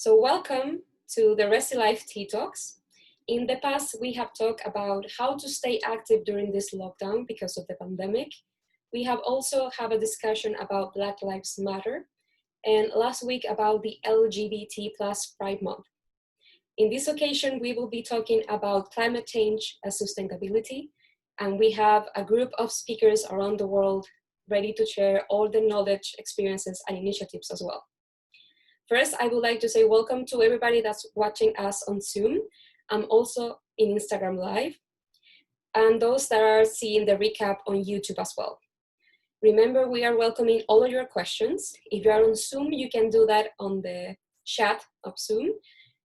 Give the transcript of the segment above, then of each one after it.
So welcome to the RESILIFE Tea Talks. In the past, we have talked about how to stay active during this lockdown because of the pandemic. We have also had a discussion about Black Lives Matter, and last week about the LGBT plus Pride Month. In this occasion, we will be talking about climate change and sustainability, and we have a group of speakers around the world ready to share all the knowledge, experiences, and initiatives as well. First, I would like to say welcome to everybody that's watching us on Zoom. I'm also in Instagram Live, and those that are seeing the recap on YouTube as well. Remember, we are welcoming all of your questions. If you are on Zoom, you can do that on the chat of Zoom.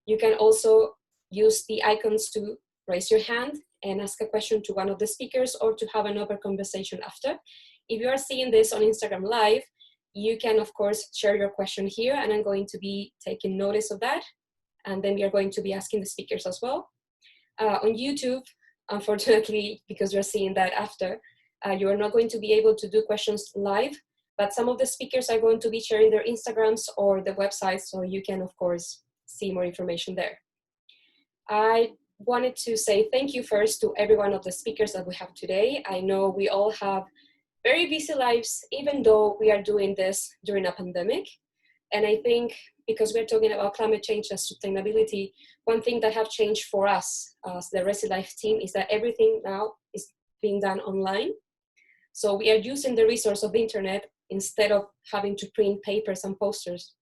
You can also use the icons to raise your hand and ask a question to one of the speakers or to have an open conversation after. If you are seeing this on Instagram Live, you can, of course, share your question here, and I'm going to be taking notice of that. And then we are going to be asking the speakers as well. On YouTube, unfortunately, because we're seeing that after, you are not going to be able to do questions live, but some of the speakers are going to be sharing their Instagrams or the website, so you can, of course, see more information there. I wanted to say thank you first to every one of the speakers that we have today. I know we all have very busy lives, even though we are doing this during a pandemic. And I think because we're talking about climate change and sustainability, one thing that have changed for us as the RESILIFE team is that everything now is being done online. So we are using the resource of the internet instead of having to print papers and posters.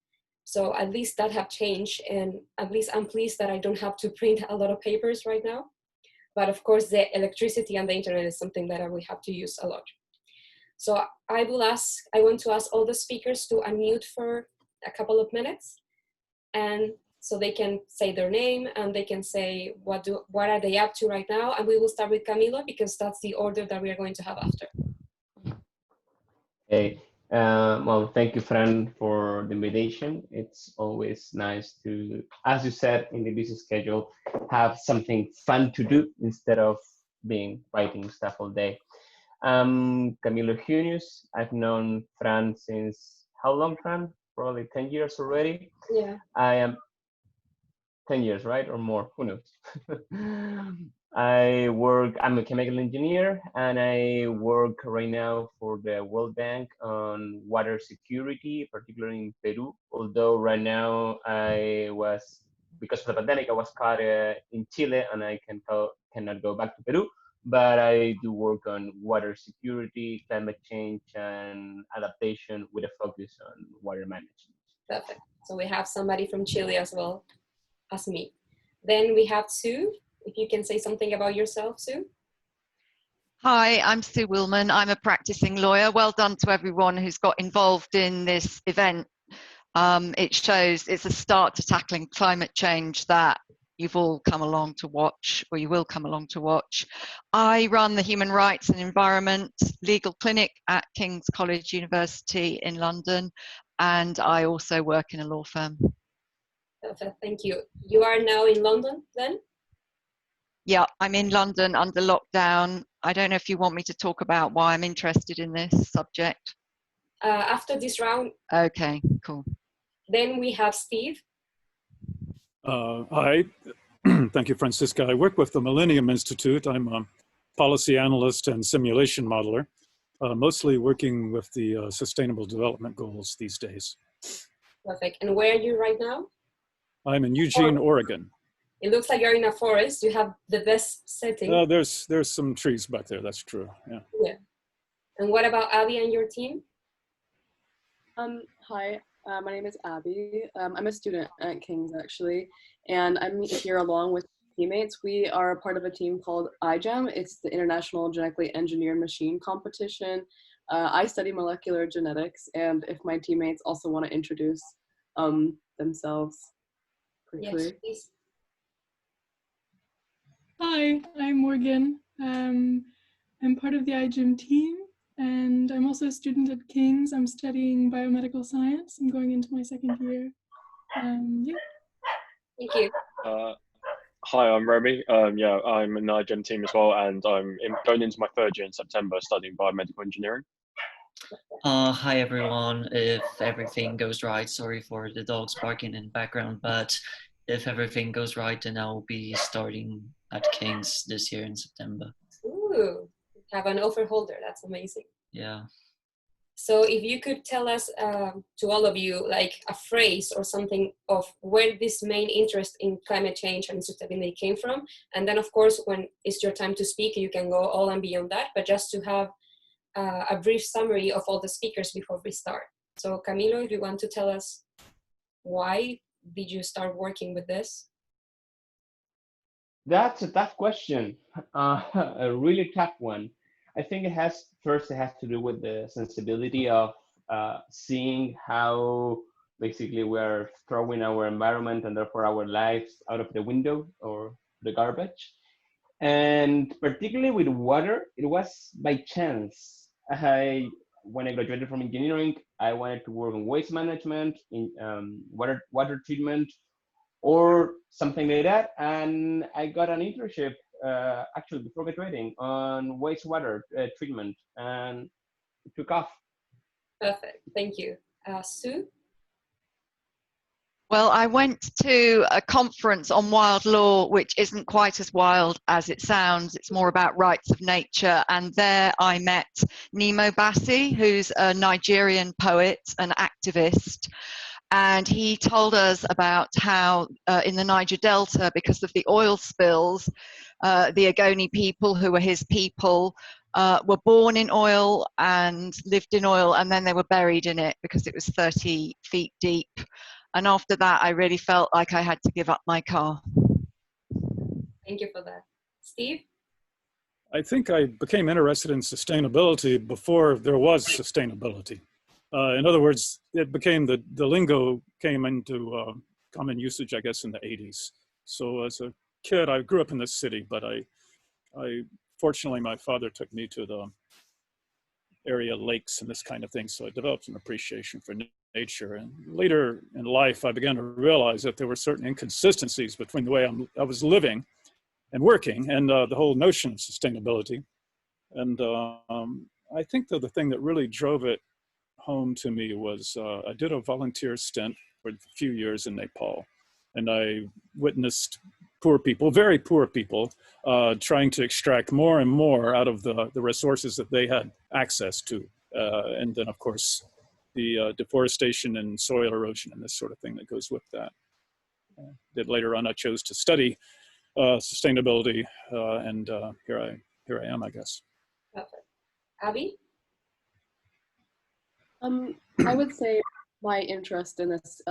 So at least that have changed, and at least I'm pleased that I don't have to print a lot of papers right now. But of course, the electricity and the internet is something that we have to use a lot. So I want to ask all the speakers to unmute for a couple of minutes, and so they can say their name and they can say what are they up to right now. And we will start with Camilo because that's the order that we are going to have after. Hey, well, thank you, Fran, for the invitation. It's always nice to, as you said, in the busy schedule, have something fun to do instead of writing stuff all day. Camilo Junius. I've known Fran since how long, Fran? Probably 10 years already. Yeah. I am 10 years, right? Or more, who knows? I'm a chemical engineer, and I work right now for the World Bank on water security, particularly in Peru. Although right now because of the pandemic, I was caught in Chile, and I cannot go back to Peru. But I do work on water security, climate change, and adaptation with a focus on water management. Perfect. So we have somebody from Chile as well as me. Then we have Sue. If you can say something about yourself, Sue. Hi, I'm Sue Willman. I'm a practicing lawyer. Well done to everyone who's got involved in this event. It shows it's a start to tackling climate change that you've all come along to watch, or you will come along to watch. I run the Human Rights and Environment Legal Clinic at King's College University in London, and I also work in a law firm. Perfect, thank you. You are now in London then? Yeah, I'm in London under lockdown. I don't know if you want me to talk about why I'm interested in this subject. After this round. Okay, cool. Then we have Steve. Hi, thank you, Francisca. I work with the Millennium Institute. I'm a policy analyst and simulation modeler, mostly working with the Sustainable Development Goals these days. Perfect. And where are you right now? I'm in Eugene, Oregon. It looks like you're in a forest. You have the best setting. There's some trees back there. That's true. Yeah. Yeah. And what about Abby and your team? Hi, my name is Abby. I'm a student at King's actually, and I'm here along with teammates. We are a part of a team called iGEM. It's the International Genetically Engineered Machine Competition. I study molecular genetics, and if my teammates also want to introduce themselves quickly. Yes, please. Hi, I'm Morgan. I'm part of the iGEM team, and I'm also a student at King's. I'm studying biomedical science. I'm going into my second year. Yeah. Thank you. Hi, I'm Remy. Yeah, I'm in the iGEM team as well, and I'm going into my third year in September studying biomedical engineering. Hi everyone. If everything goes right, sorry for the dogs barking in the background, but if everything goes right, then I'll be starting at King's this year in September. Ooh, have an offer holder. That's amazing. Yeah. So if you could tell us, to all of you, like a phrase or something of where this main interest in climate change and sustainability came from. And then of course, when it's your time to speak, you can go all and beyond that, but just to have a brief summary of all the speakers before we start. So Camilo, if you want to tell us why did you start working with this? That's a tough question, a really tough one. I think it has to do with the sensibility of seeing how basically we're throwing our environment and therefore our lives out of the window or the garbage. And particularly with water, it was by chance. When I graduated from engineering, I wanted to work in waste management, in water treatment, or something like that. And I got an internship actually before graduating on wastewater treatment, and it took off. Perfect, thank you. Sue? Well, I went to a conference on wild law, which isn't quite as wild as it sounds. It's more about rights of nature. And there I met Nemo Bassi, who's a Nigerian poet and activist. And he told us about how in the Niger Delta, because of the oil spills, the Ogoni people, who were his people, were born in oil and lived in oil, and then they were buried in it because it was 30 feet deep. And after that, I really felt like I had to give up my car. Thank you for that. Steve? I think I became interested in sustainability before there was sustainability. In other words, it became the lingo came into common usage, I guess, in the 80s. So as a kid, I grew up in the city, but I fortunately, my father took me to the area lakes and this kind of thing. So I developed an appreciation for nature. And later in life, I began to realize that there were certain inconsistencies between the way I was living and working and the whole notion of sustainability. And I think that the thing that really drove it home to me was I did a volunteer stint for a few years in Nepal, and I witnessed poor people, very poor people, trying to extract more and more out of the resources that they had access to. And then, of course, the deforestation and soil erosion and this sort of thing that goes with that. That later on I chose to study sustainability, and here I am, I guess. Perfect. Abby? I would say my interest in this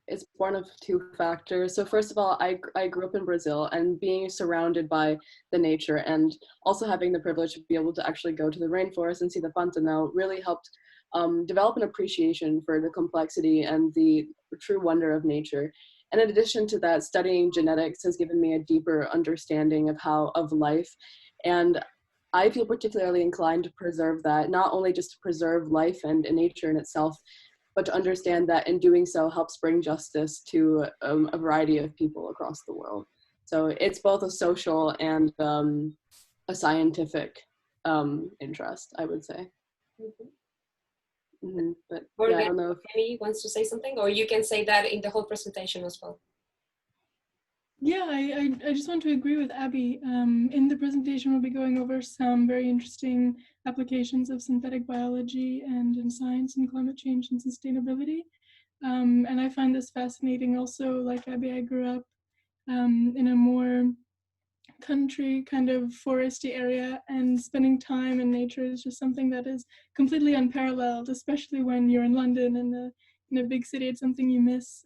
is one of two factors. So first of all, I grew up in Brazil, and being surrounded by the nature and also having the privilege to be able to actually go to the rainforest and see the Pantanal really helped develop an appreciation for the complexity and the true wonder of nature. And in addition to that, studying genetics has given me a deeper understanding of life. And I feel particularly inclined to preserve that, not only just to preserve life and nature in itself, but to understand that in doing so helps bring justice to a variety of people across the world. So it's both a social and a scientific interest, I would say. But yeah, I don't know if Amy wants to say something, or you can say that in the whole presentation as well. Yeah, I just want to agree with Abby. In the presentation, we'll be going over some very interesting applications of synthetic biology and in science and climate change and sustainability. And I find this fascinating also. Like Abby, I grew up in a more country kind of foresty area, and spending time in nature is just something that is completely unparalleled, especially when you're in London and in a big city. It's something you miss.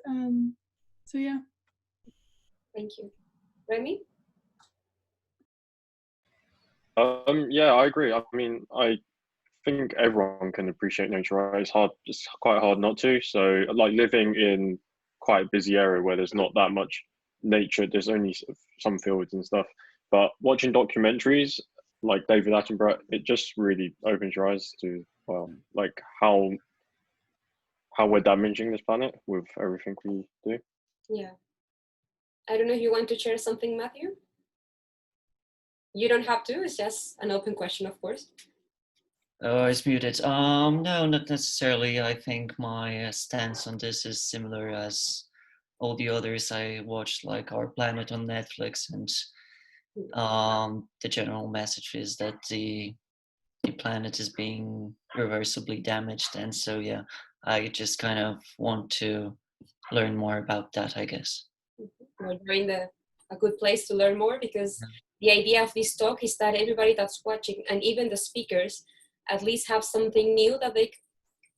So yeah. Thank you. Remy? Yeah, I agree. I mean, I think everyone can appreciate nature, right? It's quite hard not to. So like living in quite a busy area where there's not that much nature, there's only some fields and stuff. But watching documentaries like David Attenborough, it just really opens your eyes to, well, like how we're damaging this planet with everything we do. Yeah. I don't know if you want to share something, Matthew? You don't have to, it's just an open question, of course. Oh, it's muted. No, not necessarily. I think my stance on this is similar as all the others. I watched like Our Planet on Netflix, and the general message is that the planet is being irreversibly damaged, and so yeah, I just kind of want to learn more about that, I guess. You're in a good place to learn more, because the idea of this talk is that everybody that's watching, and even the speakers, at least have something new that they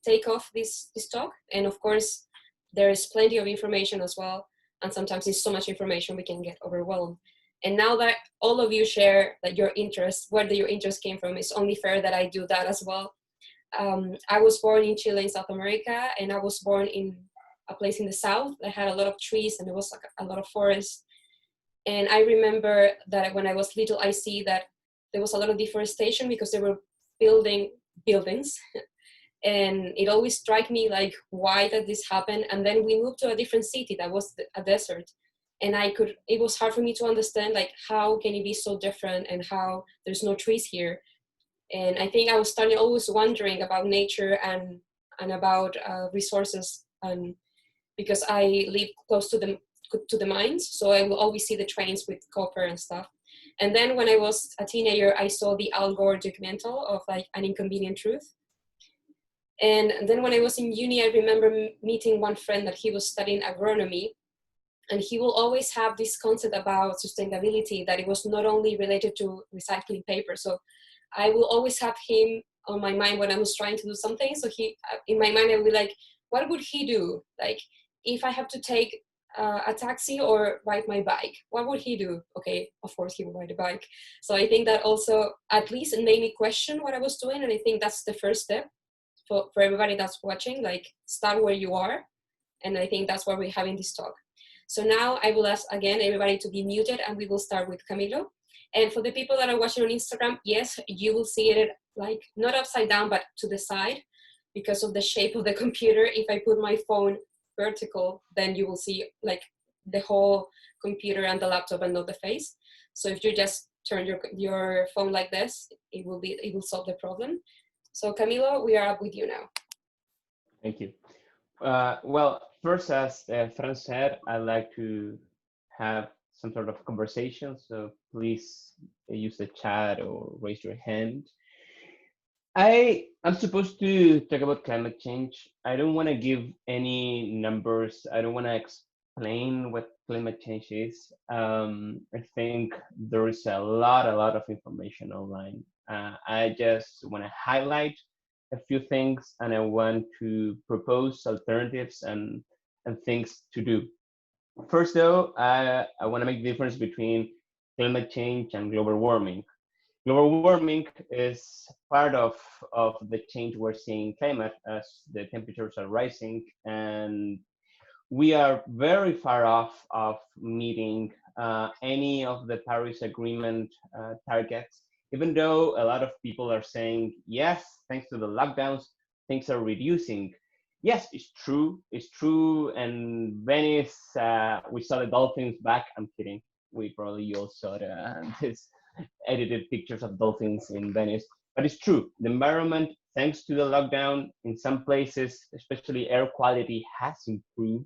take off this talk. And of course, there is plenty of information as well. And sometimes it's so much information we can get overwhelmed. And now that all of you share that your interest, where your interest came from, it's only fair that I do that as well. I was born in Chile in South America, and I was born in a place in the south that had a lot of trees, and there was like a lot of forest. And I remember that when I was little, I see that there was a lot of deforestation because they were building buildings. And it always struck me like, why did this happen? And then we moved to a different city that was a desert. And it was hard for me to understand, like, how can it be so different and how there's no trees here? And I think I was starting always wondering about nature and about resources, and because I live close to the mines, so I will always see the trains with copper and stuff. And then when I was a teenager, I saw the Al Gore documental of like An Inconvenient Truth. And then when I was in uni, I remember meeting one friend that he was studying agronomy, and he will always have this concept about sustainability, that it was not only related to recycling paper. So I will always have him on my mind when I was trying to do something. So in my mind, I would be like, what would he do? Like, if I have to take a taxi or ride my bike, what would he do? Okay, of course he would ride a bike. So I think that also at least made me question what I was doing. And I think that's the first step for everybody that's watching, like, start where you are. And I think that's why we're having this talk. So now I will ask again everybody to be muted, and we will start with Camilo. And for the people that are watching on Instagram, yes, you will see it like not upside down, but to the side because of the shape of the computer. If I put my phone vertical, then you will see like the whole computer and the laptop and not the face. So if you just turn your phone like this, it will solve the problem. So Camilo, we are up with you now. Thank you. Well, first, as Fran said, I'd like to have some sort of conversation, so please use the chat or raise your hand. I'm supposed to talk about climate change. I don't want to give any numbers. I don't want to explain what climate change is. I think there is a lot of information online. I just want to highlight a few things, and I want to propose alternatives and things to do. First, though, I want to make the difference between climate change and global warming. Global warming is part of the change we're seeing in climate as the temperatures are rising, and we are very far off of meeting any of the Paris Agreement targets, even though a lot of people are saying, yes, thanks to the lockdowns, things are reducing. Yes, it's true. And Venice, we saw the dolphins back. I'm kidding. We probably all saw this edited pictures of dolphins in Venice. But it's true. The environment, thanks to the lockdown, in some places, especially air quality, has improved.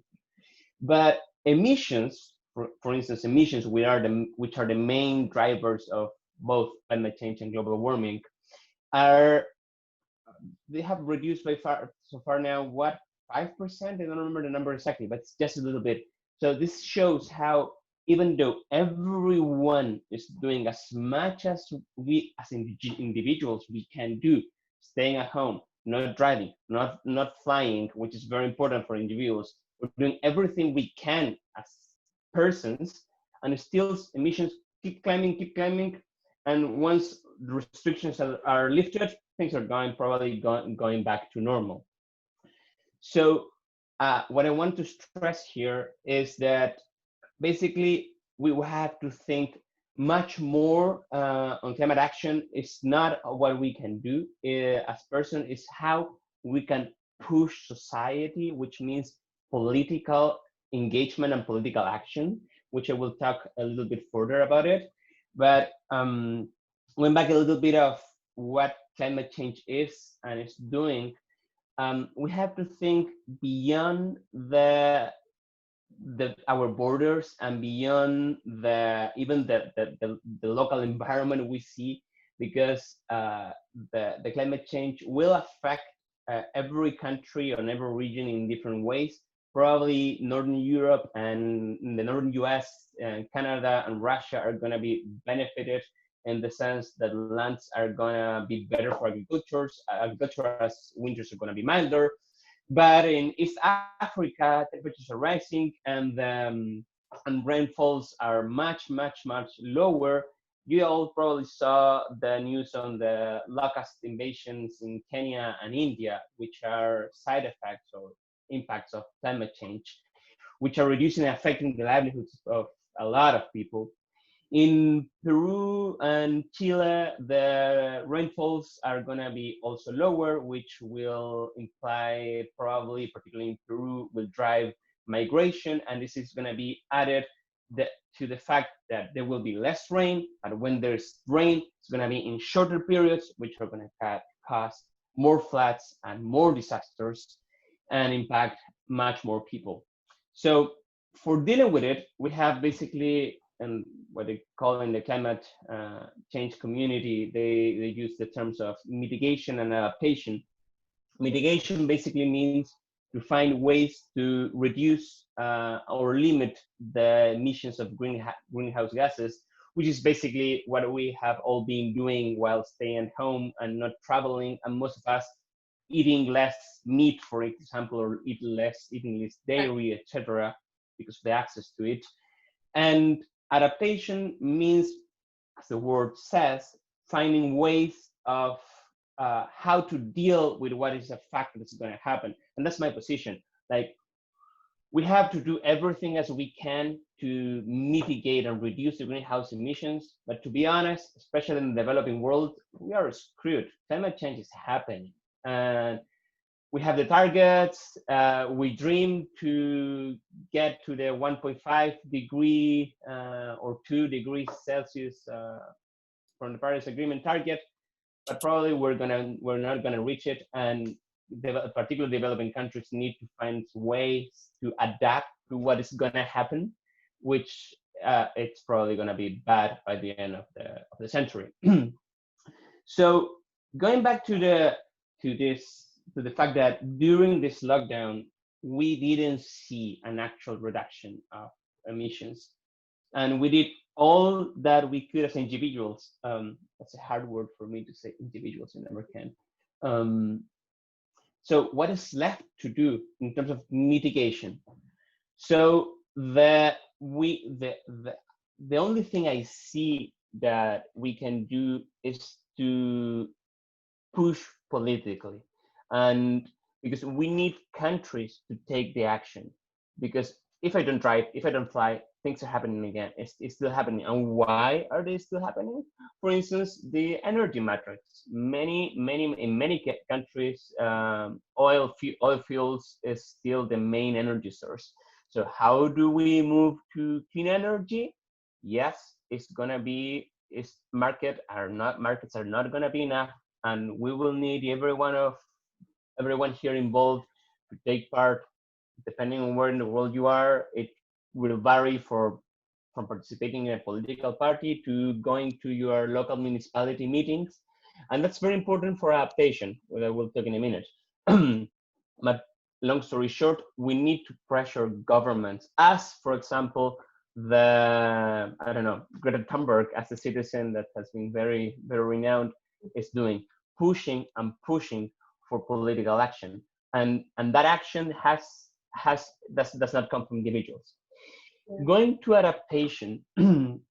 But emissions, for instance, emissions, which are the main drivers of both climate change and global warming, they have reduced so far now, what, 5%? I don't remember the number exactly, but it's just a little bit. So this shows how, even though everyone is doing as much as we as individuals we can do, staying at home, not driving, not flying, which is very important for individuals, we're doing everything we can as persons, and still emissions keep climbing. And once the restrictions are lifted, things are going back to normal. So what I want to stress here is that basically we will have to think much more on climate action. It's not what we can do as person, it's how we can push society, which means political engagement and political action, which I will talk a little bit further about it. But going back a little bit of what climate change is and is doing, we have to think beyond our borders and beyond even the local environment we see, because the climate change will affect every country or every region in different ways. Probably Northern Europe and the Northern US and Canada and Russia are going to be benefited in the sense that lands are going to be better for agriculture as winters are going to be milder. But in East Africa, temperatures are rising and rainfalls are much lower. You all probably saw the news on the locust invasions in Kenya and India, which are side effects or impacts of climate change, which are reducing and affecting the livelihoods of a lot of people. In Peru and Chile, the rainfalls are going to be also lower, which will imply probably, particularly in Peru, will drive migration. And this is going to be added to the fact that there will be less rain. And when there's rain, it's going to be in shorter periods, which are going to cause more floods and more disasters and impact much more people. So for dealing with it, we have basically, and what they call in the climate change community, they use the terms of mitigation and adaptation. Mitigation basically means to find ways to reduce or limit the emissions of greenhouse gases, which is basically what we have all been doing while staying at home and not traveling, and most of us eating less meat, for example, or eating less dairy, etc., because of the access to it. And adaptation means, as the word says, finding ways of how to deal with what is a fact that's going to happen. And that's my position. Like, we have to do everything as we can to mitigate and reduce the greenhouse emissions. But to be honest, especially in the developing world, we are screwed. Climate change is happening. And we have the targets. We dream to get to the 1.5 degree or 2 degrees Celsius from the Paris Agreement target, but probably we're not gonna reach it. And particularly developing countries need to find ways to adapt to what is gonna happen, which it's probably gonna be bad by the end of the century. So going back to the fact that during this lockdown, we didn't see an actual reduction of emissions. And we did all that we could as individuals. That's a hard word for me to say, individuals, I never can. So what is left to do in terms of mitigation? So the only thing I see that we can do is to push politically. And because we need countries to take the action, because if I don't drive, if I don't fly, things are happening again. It's still happening. And why are they still happening? For instance, the energy matrix. In many countries, oil fuels is still the main energy source. So how do we move to clean energy? Yes, markets are not gonna be enough, and we will need everyone here involved to take part. Depending on where in the world you are, it will vary from participating in a political party to going to your local municipality meetings. And that's very important for adaptation, which I will talk in a minute. But long story short, we need to pressure governments, as for example, Greta Thunberg, as a citizen that has been very, very renowned, is doing, pushing for political action. And that action does not come from individuals. Yeah. Going to adaptation, in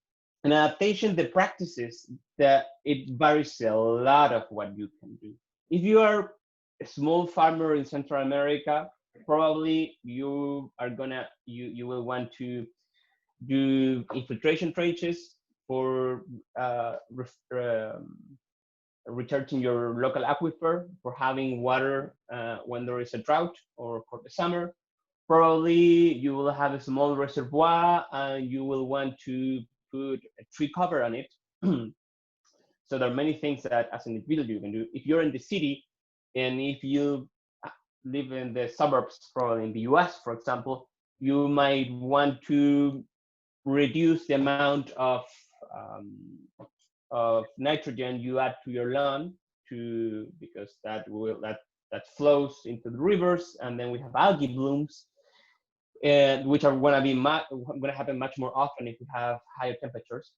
adaptation, the practices that it varies a lot of what you can do. If you are a small farmer in Central America, probably you will want to do infiltration trenches for recharging your local aquifer, for having water when there is a drought or for the summer. Probably you will have a small reservoir and you will want to put a tree cover on it. So there are many things that as an individual you can do. If you're in the city, and if you live in the suburbs, probably in the US, for example, you might want to reduce the amount of nitrogen you add to your lawn, because that flows into the rivers, and then we have algae blooms, which are going to happen much more often if we have higher temperatures.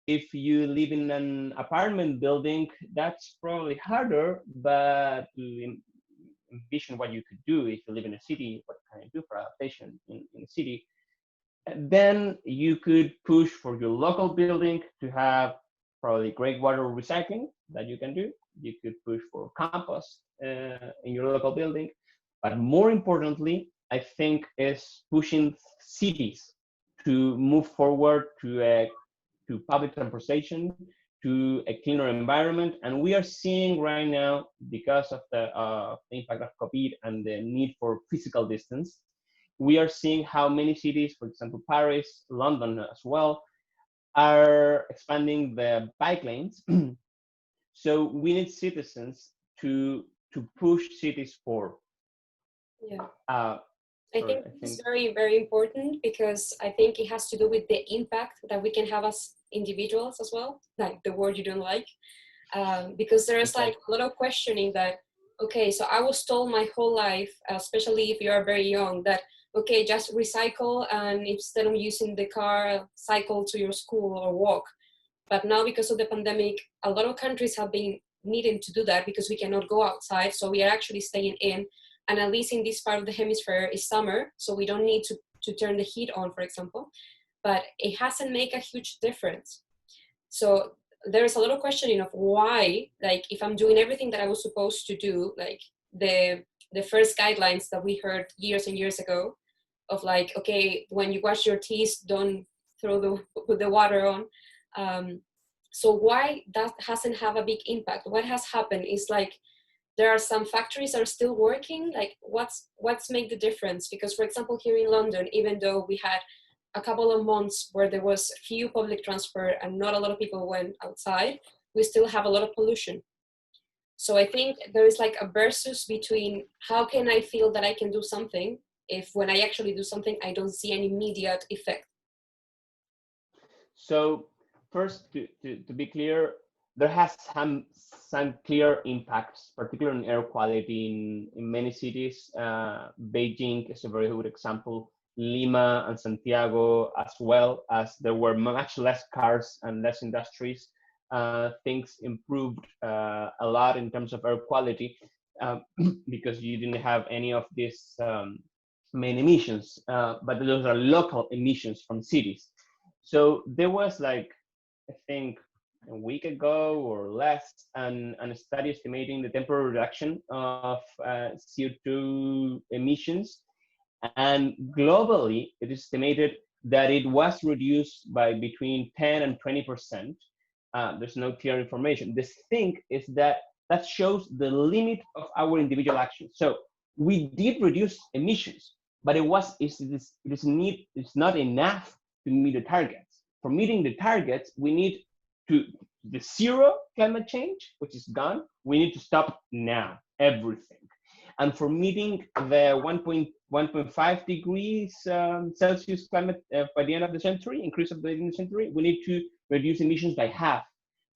If you live in an apartment building, that's probably harder, but to envision what you could do if you live in a city, what can you do for adaptation in a city? Then you could push for your local building to have probably great water recycling that you can do. You could push for compost in your local building. But more importantly, I think is pushing cities to move forward to public transportation, to a cleaner environment. And we are seeing right now, because of the impact of COVID and the need for physical distance, we are seeing how many cities, for example, Paris, London as well, are expanding the bike lanes. So we need citizens to push cities forward. Yeah. I think it's very, very important, because I think it has to do with the impact that we can have as individuals as well, like the word you don't like, because there's like a lot of questioning that, okay, so I was told my whole life, especially if you are very young, that, okay, just recycle, and instead of using the car, cycle to your school or walk. But now, because of the pandemic, a lot of countries have been needing to do that because we cannot go outside, so we are actually staying in. And at least in this part of the hemisphere is summer, so we don't need to turn the heat on, for example. But it hasn't made a huge difference. So there's a lot of questioning of why, like, if I'm doing everything that I was supposed to do, like the first guidelines that we heard years and years ago of like, okay, when you wash your teeth, don't put the water on. So why that hasn't have a big impact? What has happened is like, there are some factories that are still working, like what's make the difference? Because for example, here in London, even though we had a couple of months where there was few public transport and not a lot of people went outside, we still have a lot of pollution. So I think there is like a versus between how can I feel that I can do something if when I actually do something, I don't see any immediate effect. So first, to be clear, there has some clear impacts, particularly in air quality in many cities. Beijing is a very good example. Lima and Santiago as well, as there were much less cars and less industries. Things improved a lot in terms of air quality because you didn't have any of these main emissions, but those are local emissions from cities. So there was like, I think, a week ago or less, and a study estimating the temporary reduction of CO2 emissions. And globally, it is estimated that it was reduced by between 10 and 20%. There's no clear information. The thing is that shows the limit of our individual actions. So we did reduce emissions, but it's not enough to meet the targets. For meeting the targets, we need the zero climate change, which is gone. We need to stop now, everything. And for meeting the 1.5 degrees Celsius climate by the end of the century, increase of the end of the century, we need to reduce emissions by half.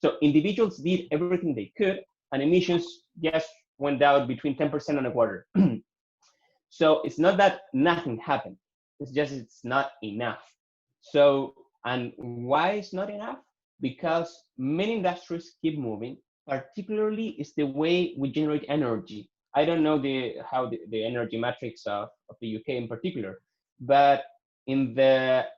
So individuals did everything they could, and emissions just went down between 10% and a quarter. So it's not that nothing happened. It's just it's not enough. So, and why it's not enough? Because many industries keep moving, particularly is the way we generate energy. I don't know how the energy matrix of the UK in particular, but in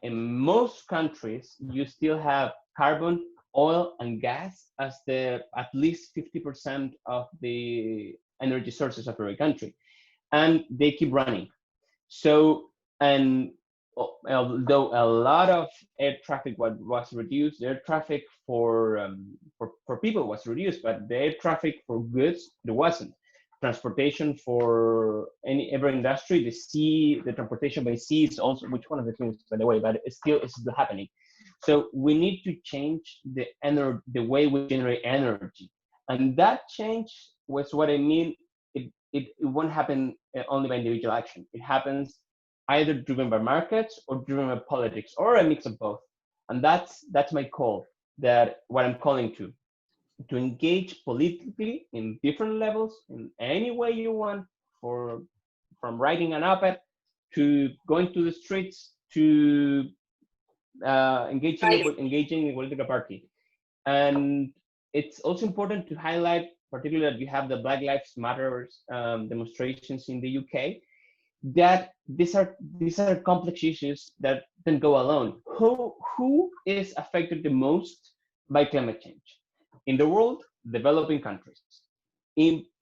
most countries, you still have carbon, oil, and gas as at least 50% of the energy sources of every country, and they keep running. So, and although a lot of air traffic was reduced, the air traffic for people was reduced, but the air traffic for goods, there wasn't. Transportation for every industry, the transportation by sea is also, which one of the things, by the way, but it's still happening. So we need to change the way we generate energy. And that change was what I mean. It won't happen only by individual action. It happens either driven by markets or driven by politics or a mix of both. And that's my call, that what I'm calling to engage politically in different levels in any way you want, from writing an op-ed to going to the streets to engaging in a political party. And it's also important to highlight, particularly that we have the Black Lives Matter demonstrations in the UK, that these are complex issues that don't go alone. Who is affected the most by climate change? In the world, developing countries. Again,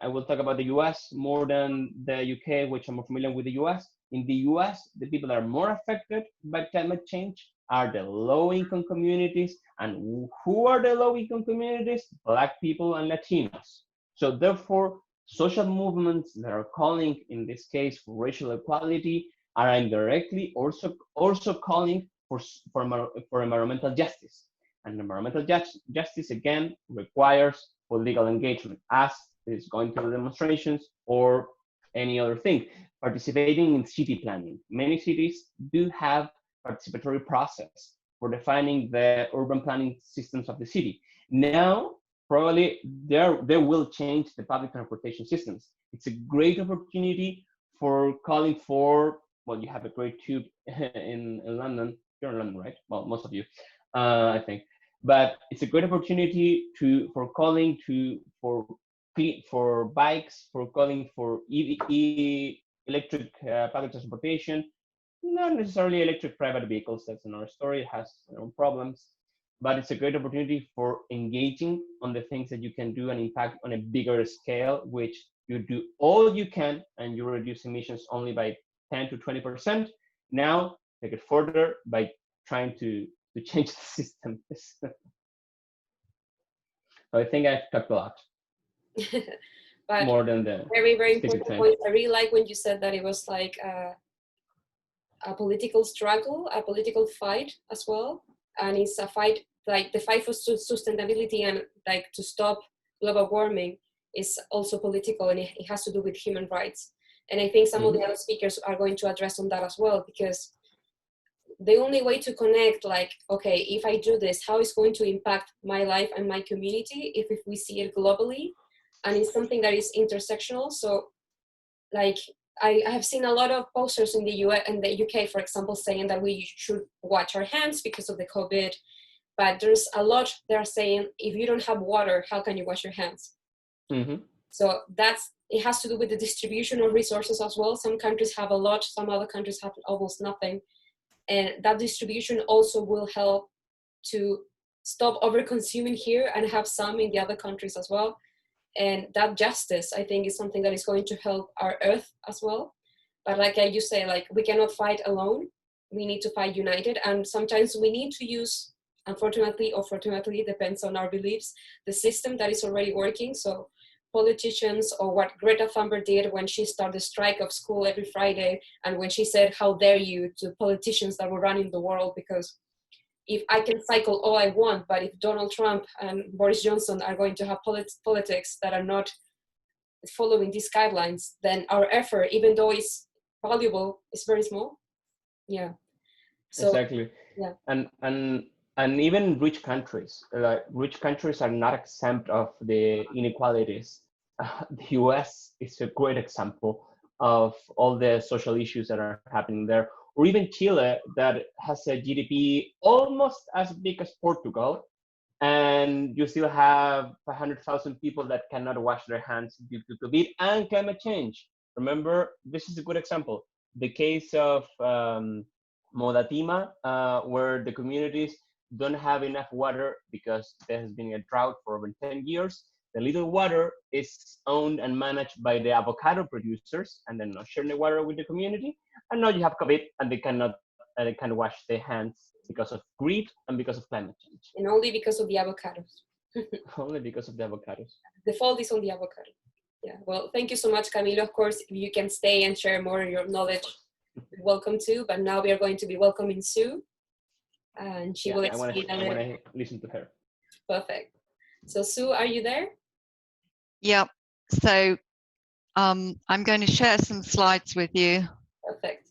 I will talk about the US more than the UK, which I'm more familiar with the US. In the US, the people that are more affected by climate change are the low-income communities. And who are the low-income communities? Black people and Latinos. So therefore, social movements that are calling, in this case, for racial equality are indirectly also calling for environmental justice. And environmental justice, again, requires political engagement, as is going to the demonstrations or any other thing. Participating in city planning. Many cities do have participatory process for defining the urban planning systems of the city. Now, probably they will change the public transportation systems. It's a great opportunity for calling for, well, you have a great tube in London. You're in London, right? Well, most of you, I think. But it's a great opportunity for calling for bikes, for calling for electric public transportation, not necessarily electric private vehicles. That's another story. It has its own problems. But it's a great opportunity for engaging on the things that you can do and impact on a bigger scale, which you do all you can and you reduce emissions only by 10 to 20%. Now take it further by trying to change the system. So I think I've talked a lot. But more than the very, very important point. I really like when you said that it was like a political struggle, a political fight as well. And it's a fight, like the fight for sustainability and like to stop global warming is also political, and it has to do with human rights. And I think some of the other speakers are going to address on that as well, because the only way to connect, like, okay, if I do this, how it's going to impact my life and my community if we see it globally, and it's something that is intersectional. So like I have seen a lot of posters in the US and the UK, for example, saying that we should wash our hands because of the COVID, but there's a lot that are saying, if you don't have water, how can you wash your hands? So it has to do with the distribution of resources as well. Some countries have a lot, some other countries have almost nothing. And that distribution also will help to stop over-consuming here and have some in the other countries as well. And that justice, I think, is something that is going to help our earth as well. But like you say, like, we cannot fight alone. We need to fight united. And sometimes we need to use, unfortunately or fortunately, depends on our beliefs, the system that is already working. So politicians, or what Greta Thunberg did when she started the strike of school every Friday, and when she said, how dare you, to politicians that were running the world, because if I can cycle all I want, but if Donald Trump and Boris Johnson are going to have politics that are not following these guidelines, then our effort, even though it's valuable, is very small. Yeah. So, exactly. Yeah. And even rich countries are not exempt of the inequalities. The US is a great example of all the social issues that are happening there. Or even Chile, that has a GDP almost as big as Portugal, and you still have 100,000 people that cannot wash their hands due to COVID and climate change. Remember, this is a good example. The case of Modatima, where the communities don't have enough water because there has been a drought for over 10 years. The little water is owned and managed by the avocado producers, and they're not sharing the water with the community. And now you have COVID, and they can't wash their hands because of greed and because of climate change. And only because of the avocados. Only because of the avocados. The fault is on the avocado. Yeah. Well, thank you so much, Camilo. Of course, if you can stay and share more of your knowledge, welcome to. But now we are going to be welcoming Sue. and she Yeah, will I want explain a to little. listen to her. Perfect. So Sue, are you there? Yeah. So I'm going to share some slides with you. Perfect.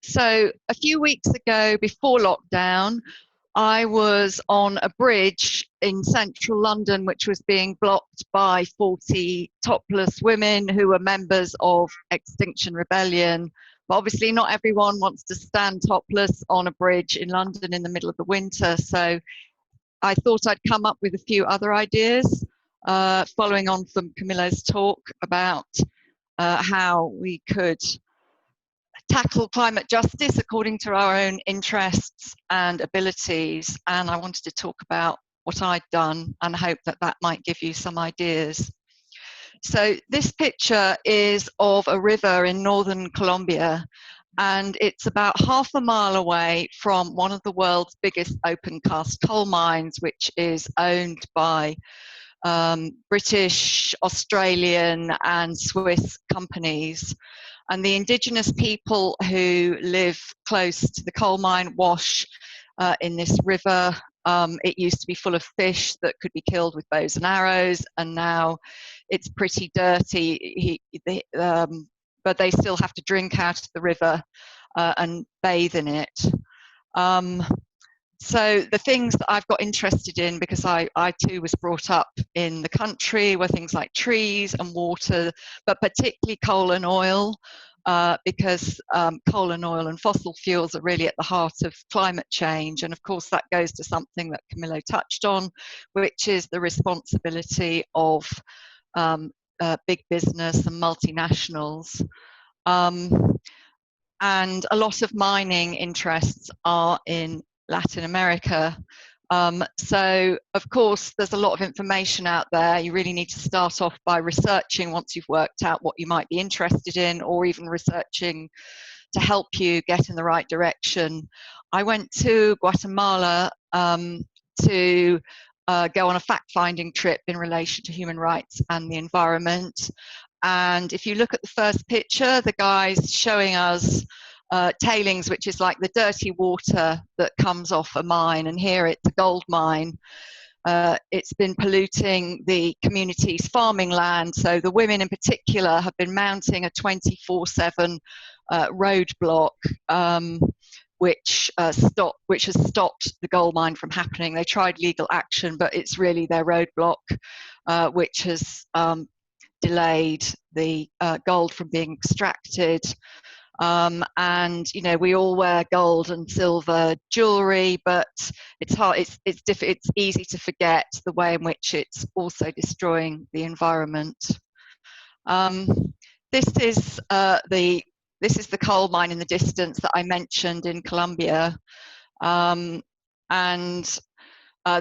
So a few weeks ago, before lockdown, I was on a bridge in central London, which was being blocked by 40 topless women who were members of Extinction Rebellion. But obviously not everyone wants to stand topless on a bridge in London in the middle of the winter. So I thought I'd come up with a few other ideas, following on from Camilo's talk about how we could tackle climate justice according to our own interests and abilities. And I wanted to talk about what I'd done and hope that that might give you some ideas. So this picture is of a river in northern Colombia, and it's about half a mile away from one of the world's biggest open cast coal mines, which is owned by British, Australian and Swiss companies. And the indigenous people who live close to the coal mine wash in this river. It used to be full of fish that could be killed with bows and arrows, and now it's pretty dirty. But they still have to drink out of the river and bathe in it. So the things that I've got interested in, because I too was brought up in the country, were things like trees and water, but particularly coal and oil, because coal and oil and fossil fuels are really at the heart of climate change. And of course that goes to something that Camillo touched on, which is the responsibility of big business and multinationals. And a lot of mining interests are in Latin America. So of course there's a lot of information out there. You really need to start off by researching once you've worked out what you might be interested in, or even researching to help you get in the right direction. I went to Guatemala to go on a fact-finding trip in relation to human rights and the environment. And if you look at the first picture, the guy's showing us tailings, which is like the dirty water that comes off a mine. And here it's a gold mine. It's been polluting the community's farming land. So the women in particular have been mounting a 24/7 roadblock, which has stopped the gold mine from happening. They tried legal action, but it's really their roadblock, which has delayed the gold from being extracted. And you know, we all wear gold and silver jewelry, but it's hard, it's easy to forget the way in which it's also destroying the environment. This is the coal mine in the distance that I mentioned in Colombia, and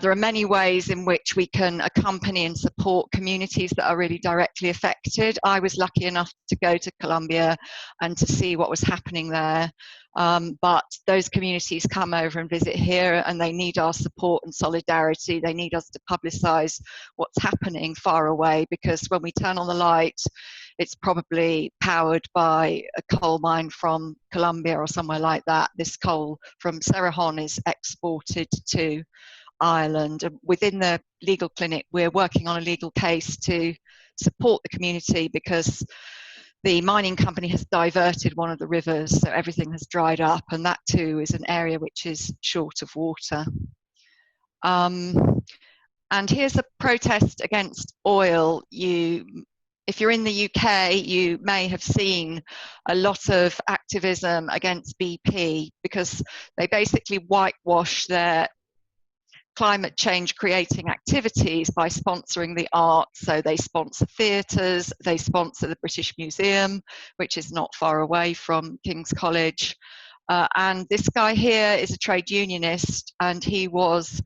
there are many ways in which we can accompany and support communities that are really directly affected. I was lucky enough to go to Colombia and to see what was happening there. But those communities come over and visit here, and they need our support and solidarity. They need us to publicize what's happening far away, because when we turn on the light, it's probably powered by a coal mine from Colombia or somewhere like that. This coal from Cerrejón is exported to Ireland. Within the legal clinic, we're working on a legal case to support the community, because the mining company has diverted one of the rivers, so everything has dried up, and that too is an area which is short of water. And here's a protest against oil. If you're in the UK, you may have seen a lot of activism against BP, because they basically whitewash their climate change creating activities by sponsoring the arts. So they sponsor theatres, they sponsor the British Museum, which is not far away from King's College. And this guy here is a trade unionist, and he was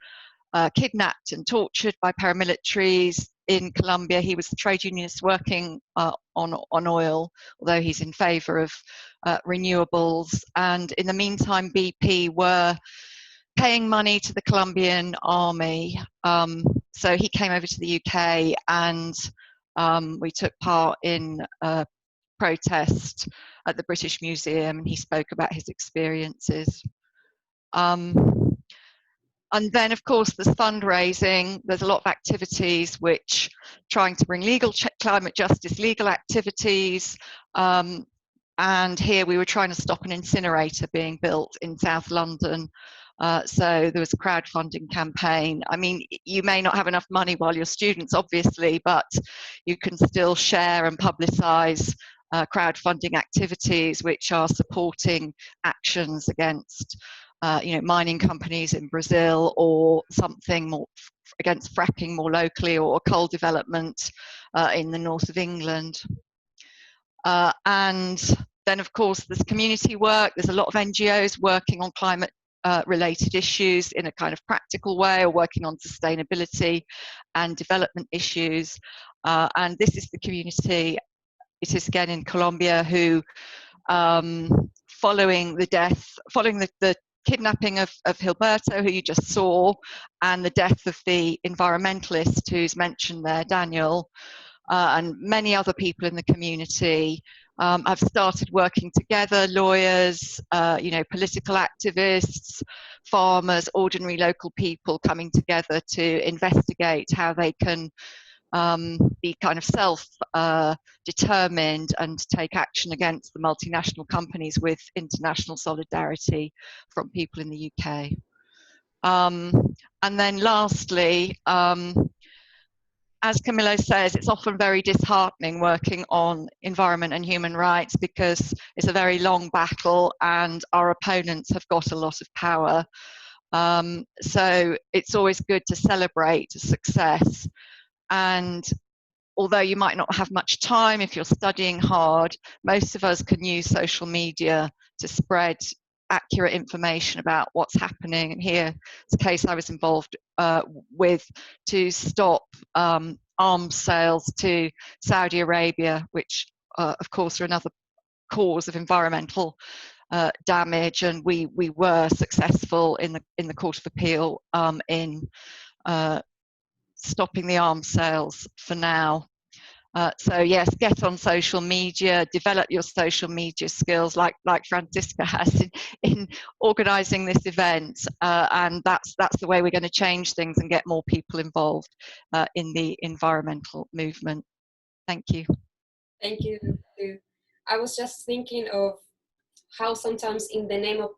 kidnapped and tortured by paramilitaries in Colombia. He was a trade unionist working on oil, although he's in favour of renewables. And in the meantime, BP were paying money to the Colombian army. So he came over to the UK, and we took part in a protest at the British Museum, and he spoke about his experiences. And then, of course, there's fundraising. There's a lot of activities which trying to bring climate justice, legal activities. And here we were trying to stop an incinerator being built in South London. So there was a crowdfunding campaign. I mean, you may not have enough money while you're students, obviously, but you can still share and publicise crowdfunding activities which are supporting actions against mining companies in Brazil, or something more against fracking more locally, or coal development in the north of England. And then, of course, there's community work. There's a lot of NGOs working on climate related issues in a kind of practical way, or working on sustainability and development issues. And this is the community, it is again in Colombia, who following the kidnapping of Gilberto, who you just saw, and the death of the environmentalist who's mentioned there, Daniel, and many other people in the community have started working together, lawyers, political activists, farmers, ordinary local people coming together to investigate how they can be kind of self-determined and take action against the multinational companies with international solidarity from people in the UK. And then lastly, as Camillo says, it's often very disheartening working on environment and human rights, because it's a very long battle and our opponents have got a lot of power. So it's always good to celebrate a success. And although you might not have much time if you're studying hard, most of us can use social media to spread accurate information about what's happening. And here's a case I was involved with to stop arms sales to Saudi Arabia, which of course are another cause of environmental damage. And we were successful in the Court of Appeal in stopping the arms sales for now. So yes, get on social media, develop your social media skills like Francisca has in organising this event, and that's the way we're going to change things and get more people involved in the environmental movement. Thank you. Thank you. I was just thinking of how sometimes in the name of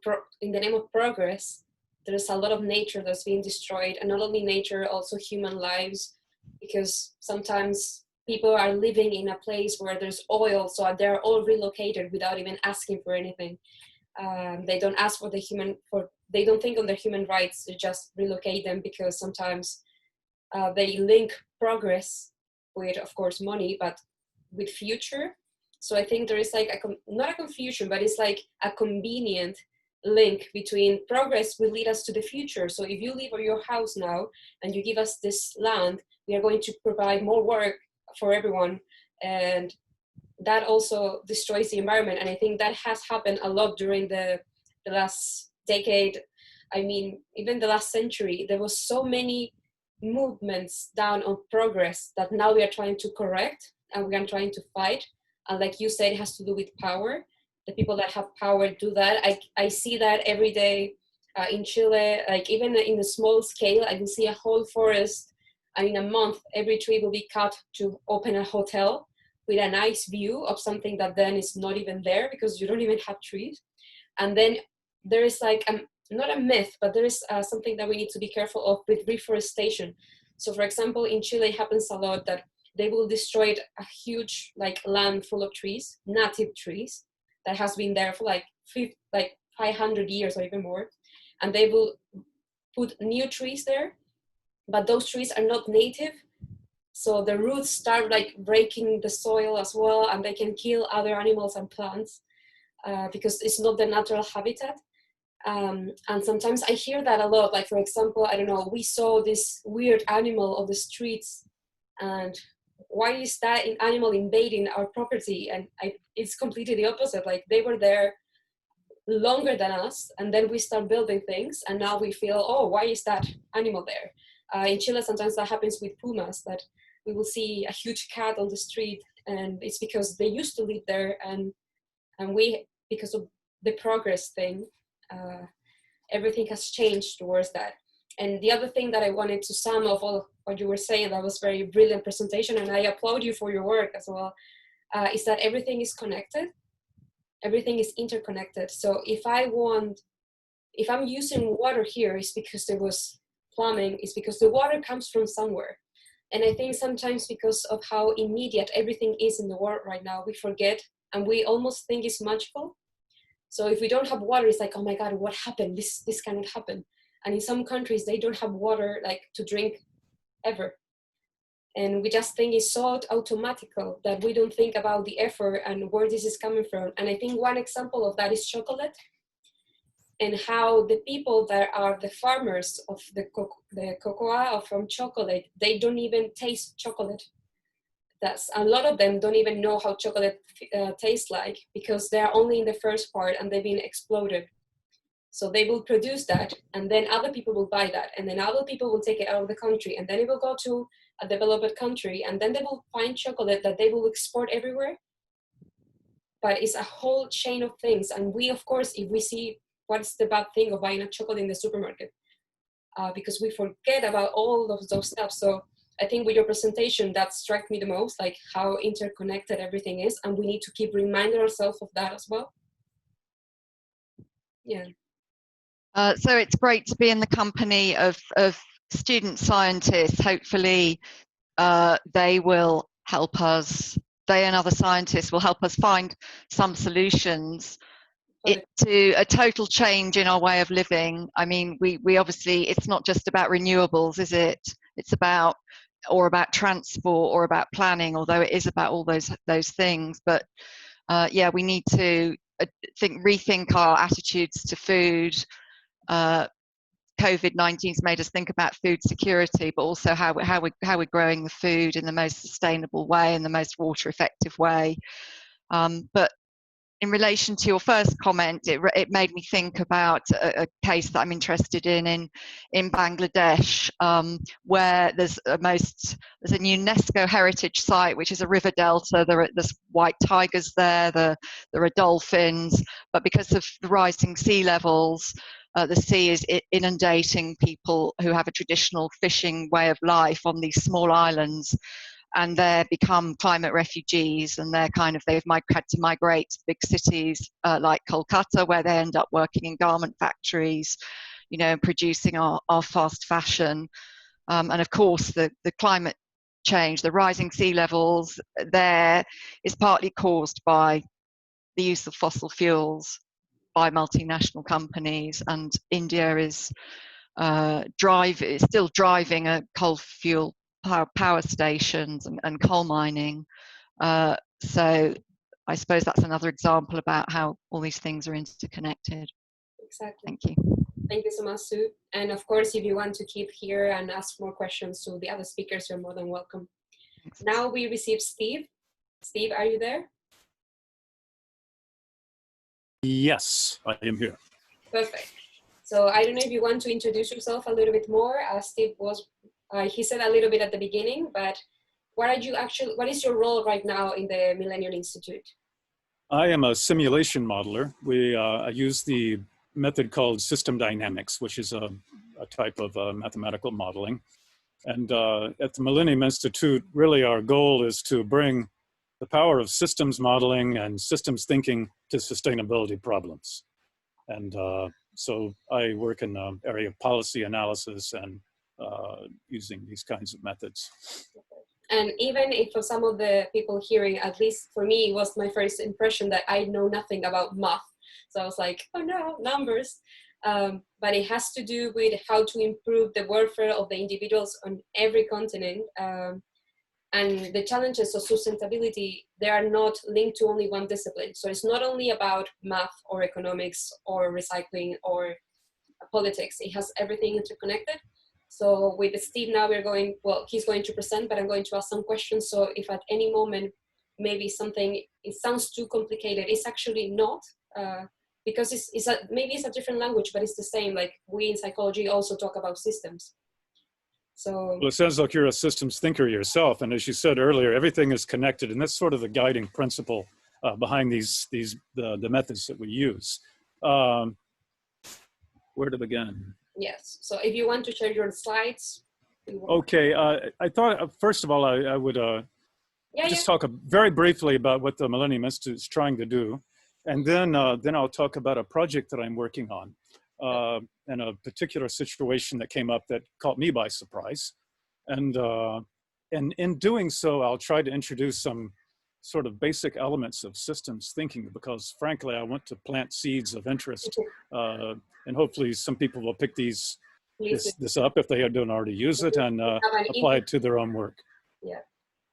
progress, there's a lot of nature that's being destroyed, and not only nature, also human lives, because sometimes people are living in a place where there's oil, so they're all relocated without even asking for anything. They don't ask for they don't think on their human rights, they just relocate them, because sometimes they link progress with, of course, money, but with future. So I think there is like not a confusion, but it's like a convenient link between progress will lead us to the future. So if you leave your house now and you give us this land, we are going to provide more work for everyone, and that also destroys the environment. And I think that has happened a lot during the last decade. I mean, even the last century, there was so many movements down on progress that now we are trying to correct and we are trying to fight. And like you said, it has to do with power. The people that have power do that. I see that every day in Chile, like even in a small scale, I can see a whole forest, and in a month, every tree will be cut to open a hotel with a nice view of something that then is not even there because you don't even have trees. And then there is like, not a myth, but there is something that we need to be careful of with reforestation. So for example, in Chile, it happens a lot that they will destroy a huge land full of trees, native trees, that has been there for like 500 years or even more. And they will put new trees there, but those trees are not native. So the roots start like breaking the soil as well, and they can kill other animals and plants because it's not the natural habitat. And sometimes I hear that a lot. Like, for example, I don't know, we saw this weird animal on the streets, and why is that animal invading our property? And it's completely the opposite. Like, they were there longer than us, and then we start building things, and now we feel, oh, why is that animal there? In Chile, sometimes that happens with pumas, that we will see a huge cat on the street, and it's because they used to live there, and we, because of the progress thing, everything has changed towards that. And the other thing that I wanted to sum of all what you were saying, that was very brilliant presentation, and I applaud you for your work as well, is that everything is connected. Everything is interconnected. So if I'm using water here, it's because there was plumbing, it's because the water comes from somewhere. And I think sometimes because of how immediate everything is in the world right now, we forget and we almost think it's magical. So if we don't have water, it's like, oh my God, what happened? This cannot happen. And in some countries, they don't have water like to drink ever. And we just think it's so automatical that we don't think about the effort and where this is coming from. And I think one example of that is chocolate, and how the people that are the farmers of the cocoa or from chocolate, they don't even taste chocolate. That's a lot of them don't even know how chocolate tastes like, because they're only in the first part and they've been exploded. So they will produce that, and then other people will buy that, and then other people will take it out of the country, and then it will go to a developed country, and then they will find chocolate that they will export everywhere. But it's a whole chain of things. And we, of course, if we see what's the bad thing of buying a chocolate in the supermarket, because we forget about all of those steps. So I think with your presentation, that struck me the most, like how interconnected everything is, and we need to keep reminding ourselves of that as well. Yeah. So it's great to be in the company of student scientists. Hopefully they will help us, they and other scientists will help us find some solutions to a total change in our way of living. I mean, we obviously, it's not just about renewables, is it? It's about, or about transport, or about planning, although it is about all those things. But yeah, we need to rethink our attitudes to food. COVID-19's made us think about food security, but also how we're growing the food in the most sustainable way, in the most water effective way. But in relation to your first comment, it made me think about a case that I'm interested in Bangladesh, where there's a UNESCO heritage site, which is a river delta. There's white tigers there, there are dolphins, but because of the rising sea levels, the sea is inundating people who have a traditional fishing way of life on these small islands, and they become climate refugees, and they've had to migrate to big cities like Kolkata, where they end up working in garment factories, producing our fast fashion. And of course, the climate change, the rising sea levels there is partly caused by the use of fossil fuels by multinational companies, and India is still driving a coal fuel power stations and coal mining. So I suppose that's another example about how all these things are interconnected. Exactly. Thank you. Thank you so much, Sue. And of course, if you want to keep here and ask more questions to the other speakers, you're more than welcome. Thanks. Now we receive Steve. Steve, are you there? Yes, I am here. Perfect. So I don't know if you want to introduce yourself a little bit more. Steve was, he said a little bit at the beginning, but what is your role right now in the Millennium Institute? I am a simulation modeler. I use the method called system dynamics, which is a type of mathematical modeling. And at the Millennium Institute, really our goal is to bring the power of systems modeling and systems thinking to sustainability problems. And so I work in the area of policy analysis and using these kinds of methods. And even if for some of the people hearing, at least for me, it was my first impression that I know nothing about math. So I was like, oh no, numbers. But it has to do with how to improve the welfare of the individuals on every continent. And the challenges of sustainability, they are not linked to only one discipline. So it's not only about math or economics or recycling or politics. It has everything interconnected. So with Steve now he's going to present, but I'm going to ask some questions. So if at any moment, maybe it sounds too complicated, it's actually not, because maybe it's a different language, but it's the same. Like we in psychology also talk about systems. So, well, it sounds like you're a systems thinker yourself. And as you said earlier, everything is connected. And that's sort of the guiding principle behind the methods that we use. where to begin? Yes, so if you want to share your slides. Okay, I thought, first of all, I would just talk very briefly about what the Millennium Institute is trying to do. And then I'll talk about a project that I'm working on and a particular situation that came up that caught me by surprise. And in doing so, I'll try to introduce some sort of basic elements of systems thinking, because frankly, I want to plant seeds of interest. And hopefully some people will pick this up if they don't already use it and apply it to their own work. Yeah.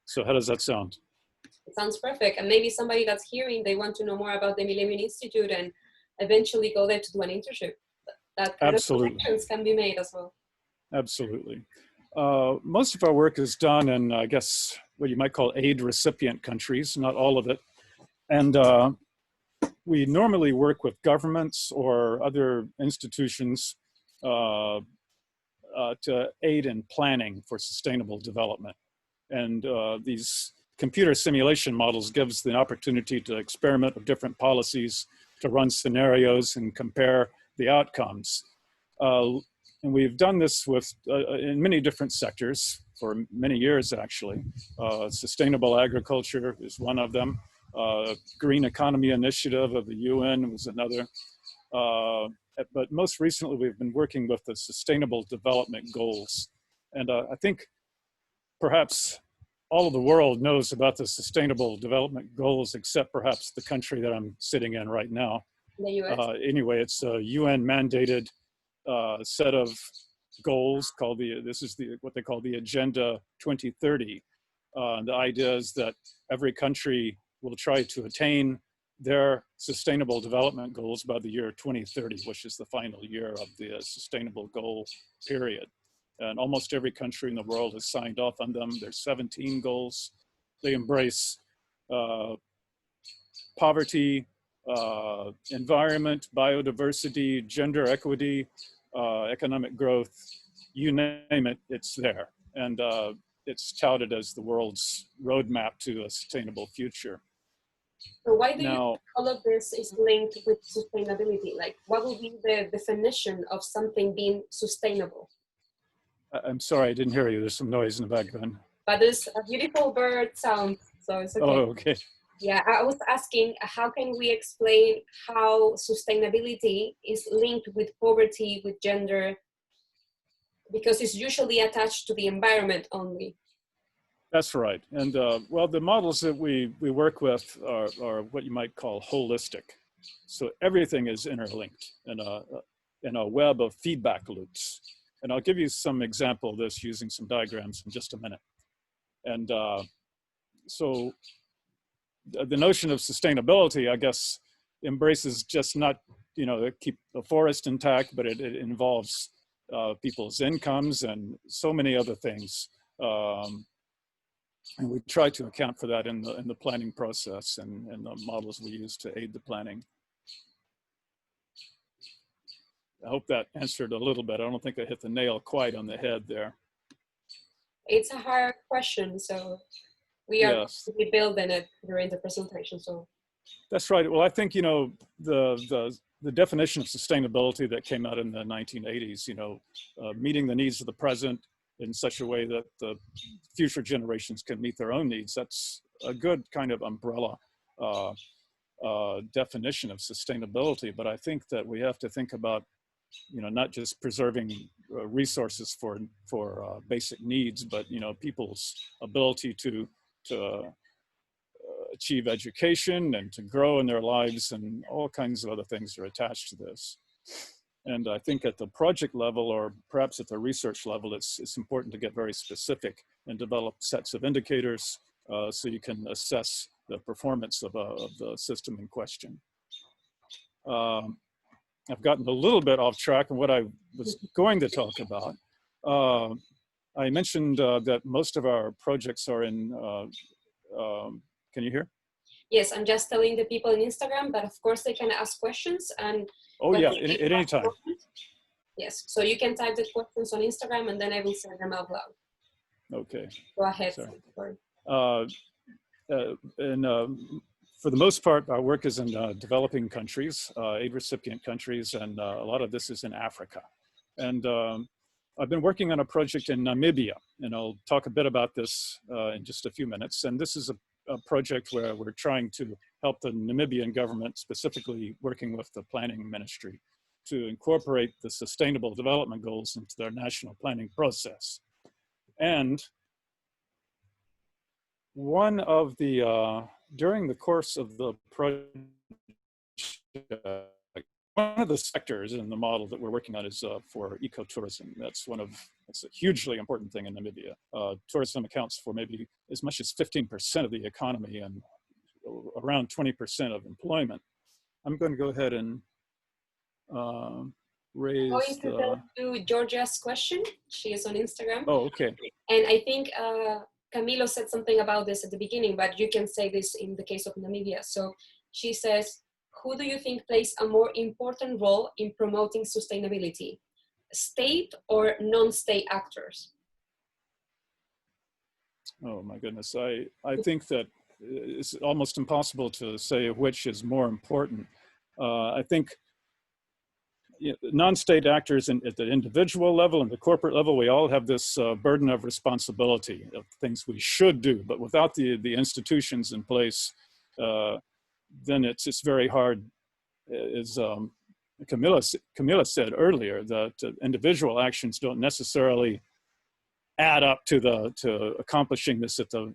So how does that sound? It sounds perfect. And maybe somebody that's hearing, they want to know more about the Millennium Institute and eventually go there to do an internship. That kind of connections can be made as well. Absolutely. Most of our work is done in, I guess, what you might call aid recipient countries, not all of it. And we normally work with governments or other institutions to aid in planning for sustainable development. And these computer simulation models gives the opportunity to experiment with different policies, to run scenarios and compare the outcomes. And we've done this with in many different sectors for many years, actually. Sustainable agriculture is one of them. Green Economy Initiative of the UN was another. But most recently, we've been working with the Sustainable Development Goals. And I think perhaps all of the world knows about the Sustainable Development Goals, except perhaps the country that I'm sitting in right now. The US. Anyway, it's a UN mandated set of goals called what they call the Agenda 2030. The idea is that every country will try to attain their sustainable development goals by the year 2030, which is the final year of the sustainable goal period. And almost every country in the world has signed off on them. There's 17 goals. They embrace poverty, environment, biodiversity, gender equity, economic growth, you name it, it's there. And it's touted as the world's roadmap to a sustainable future. So why do you think all of this is linked with sustainability? Like, what would be the definition of something being sustainable? I'm sorry, I didn't hear you. There's some noise in the background. But there's a beautiful bird sound, so it's okay. Oh, okay. Yeah, I was asking, how can we explain how sustainability is linked with poverty, with gender, because it's usually attached to the environment only. That's right. And well, the models that we work with are what you might call holistic. So everything is interlinked in a web of feedback loops. And I'll give you some example of this using some diagrams in just a minute. And so the notion of sustainability, I guess, embraces just not, keep the forest intact, but it involves people's incomes and so many other things. And we try to account for that in the planning process and the models we use to aid the planning. I hope that answered a little bit. I don't think I hit the nail quite on the head there. It's a hard question, so we are building it during the presentation. So that's right. Well, I think the definition of sustainability that came out in the 1980s, meeting the needs of the present in such a way that the future generations can meet their own needs. That's a good kind of umbrella definition of sustainability. But I think that we have to think about, not just preserving resources for basic needs, but people's ability to achieve education and to grow in their lives, and all kinds of other things are attached to this. And I think at the project level, or perhaps at the research level, it's important to get very specific and develop sets of indicators so you can assess the performance of the system in question. I've gotten a little bit off track on what I was going to talk about. I mentioned that most of our projects are in, can you hear? Yes, I'm just telling the people in Instagram that of course they can ask questions and oh yeah, at any time. Yes, so you can type the questions on Instagram and then I will say them out loud. Okay. Go ahead. Sorry. And For the most part, our work is in developing countries, aid recipient countries, and a lot of this is in Africa. And I've been working on a project in Namibia, and I'll talk a bit about this in just a few minutes. And this is a project where we're trying to help the Namibian government, specifically working with the planning ministry, to incorporate the sustainable development goals into their national planning process. And one of the, during the course of the project, one of the sectors in the model that we're working on is for ecotourism. That's a hugely important thing in Namibia. Tourism accounts for maybe as much as 15% of the economy and around 20% of employment. I'm going to go ahead and raise going to Georgia's question. She is on Instagram. Oh, okay. And I think Camilo said something about this at the beginning, but you can say this in the case of Namibia. So she says, who do you think plays a more important role in promoting sustainability? State or non-state actors? Oh my goodness, I think that it's almost impossible to say which is more important. I think non-state actors at the individual level and the corporate level, we all have this burden of responsibility of things we should do, but without the institutions in place, then it's very hard. As Camilla said earlier, that individual actions don't necessarily add up to accomplishing this at the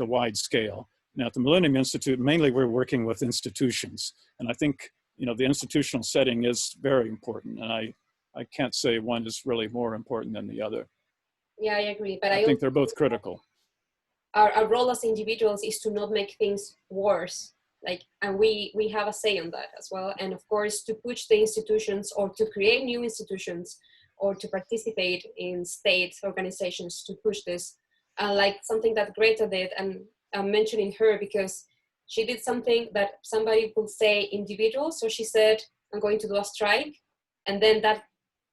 wide scale. Now at the Millennium Institute, mainly we're working with institutions, and I think the institutional setting is very important, and I can't say one is really more important than the other. Yeah, I agree, but I think they're both critical. Our role as individuals is to not make things worse. And we have a say on that as well. And of course, to push the institutions or to create new institutions or to participate in state organizations to push this, like something that Greta did, and I'm mentioning her because she did something that somebody would say individual. So she said, I'm going to do a strike. And then that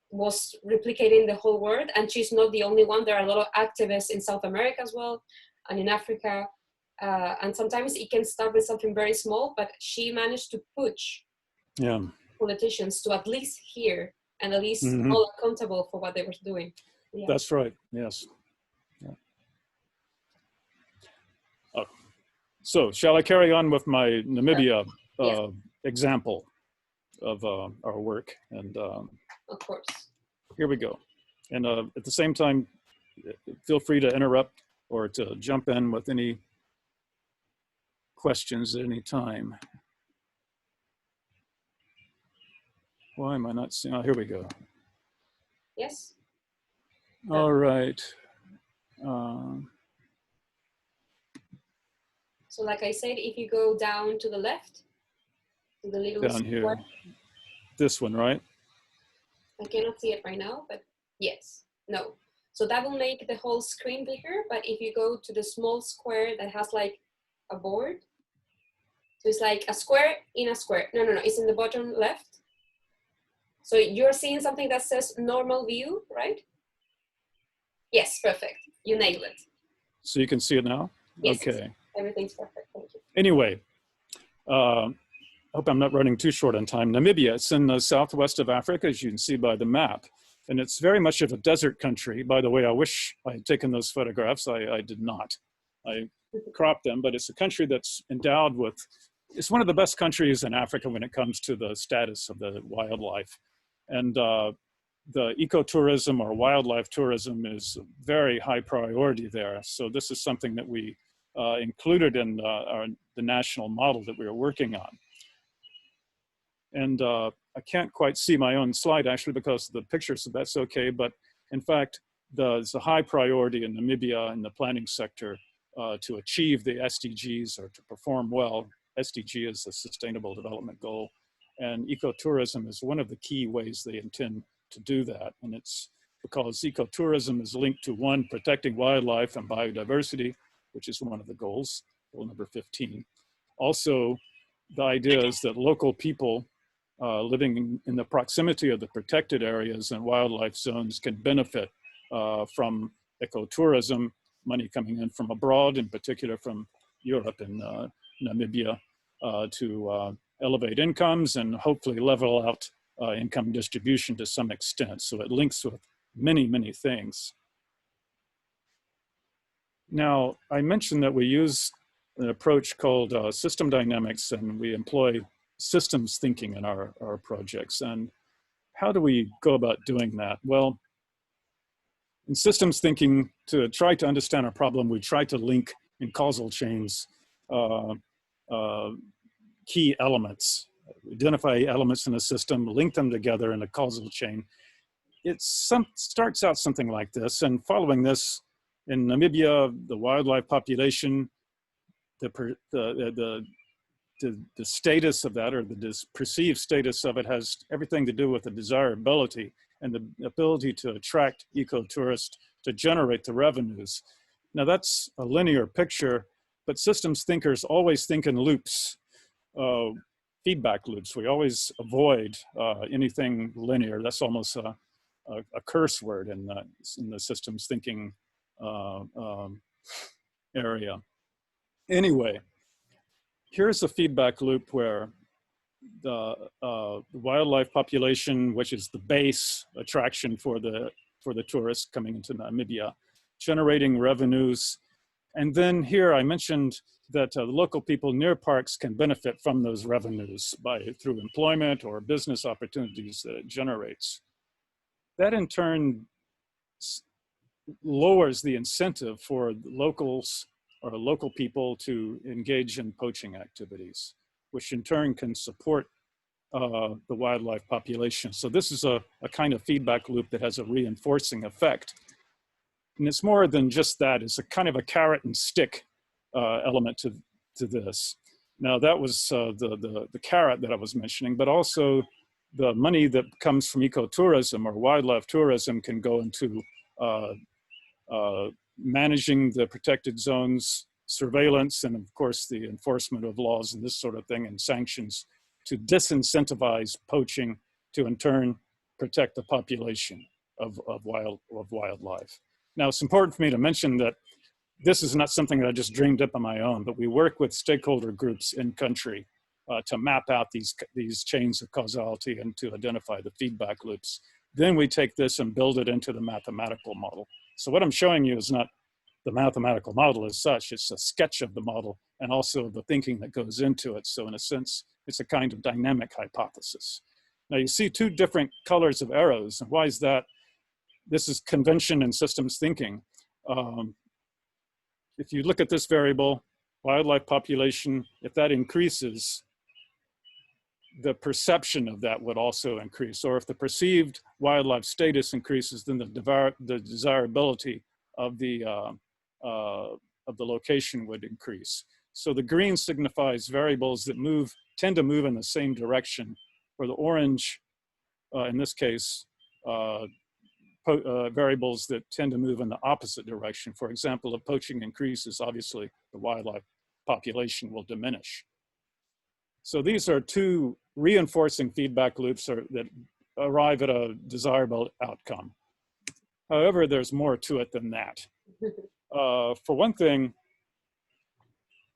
was replicating the whole world. And she's not the only one. There are a lot of activists in South America as well, and in Africa. And sometimes it can start with something very small, but she managed to push politicians to at least hear and at least hold accountable for what they were doing. Yeah. That's right, yes. Yeah. Oh. So shall I carry on with my Namibia example of our work? And of course. Here we go. And at the same time, feel free to interrupt or to jump in with any questions at any time. Why am I not seeing? Oh, here we go. Yes. All right. So like I said, if you go down to the left, to the little down here, this one, right? I cannot see it right now, but yes, no. So that will make the whole screen bigger, but if you go to the small square that has like a board, so it's like a square in a square. No, it's in the bottom left. So you're seeing something that says normal view, right? Yes, perfect. You nailed it. So you can see it now? Yes, okay. Everything's perfect, thank you. Anyway, I hope I'm not running too short on time. Namibia, it's in the southwest of Africa, as you can see by the map. And it's very much of a desert country. By the way, I wish I had taken those photographs. I did not. I cropped them, but it's a country that's endowed with, it's one of the best countries in Africa when it comes to the status of the wildlife. And the ecotourism or wildlife tourism is a very high priority there. So this is something that we included in the national model that we were working on. And I can't quite see my own slide actually because of the picture, so that's okay. But in fact, there's a high priority in Namibia in the planning sector to achieve the SDGs or to perform well. SDG is a sustainable development goal. And ecotourism is one of the key ways they intend to do that. And it's because ecotourism is linked to one, protecting wildlife and biodiversity, which is one of the goals, goal number 15. Also, the idea is that local people living in the proximity of the protected areas and wildlife zones can benefit from ecotourism, money coming in from abroad, in particular from Europe and Namibia, to elevate incomes and hopefully level out income distribution to some extent. So it links with many, many things. Now, I mentioned that we use an approach called system dynamics, and we employ systems thinking in our projects. And how do we go about doing that? Well, in systems thinking, to try to understand a problem, we try to link in causal chains key elements, identify elements in a system, link them together in a causal chain. It starts out something like this, and following this, in Namibia, the wildlife population, the status of that, or the perceived status of it, has everything to do with the desirability and the ability to attract ecotourists to generate the revenues. Now that's a linear picture, but systems thinkers always think in loops, feedback loops. We always avoid anything linear. That's almost a curse word in the systems thinking area. Anyway, here's a feedback loop where the wildlife population, which is the base attraction for the tourists coming into Namibia, generating revenues. And then here I mentioned that the local people near parks can benefit from those revenues through employment or business opportunities that it generates. That in turn lowers the incentive for locals or local people to engage in poaching activities, which in turn can support the wildlife population. So this is a kind of feedback loop that has a reinforcing effect. And it's more than just that. It's a kind of a carrot and stick element to this. Now that was the carrot that I was mentioning, but also the money that comes from ecotourism or wildlife tourism can go into managing the protected zones, surveillance, and of course the enforcement of laws and this sort of thing, and sanctions to disincentivize poaching, to in turn protect the population of wildlife. Now it's important for me to mention that this is not something that I just dreamed up on my own, but we work with stakeholder groups in country to map out these chains of causality and to identify the feedback loops. Then we take this and build it into the mathematical model. So what I'm showing you is not the mathematical model as such, it's a sketch of the model and also the thinking that goes into it. So in a sense, it's a kind of dynamic hypothesis. Now you see two different colors of arrows. And why is that? This is convention in systems thinking. If you look at this variable, wildlife population, if that increases, the perception of that would also increase. Or if the perceived wildlife status increases, then the desirability of the location would increase. So the green signifies variables that tend to move in the same direction, where the orange, in this case, variables that tend to move in the opposite direction. For example, if poaching increases, obviously the wildlife population will diminish. So these are two reinforcing feedback loops that arrive at a desirable outcome. However, there's more to it than that. For one thing,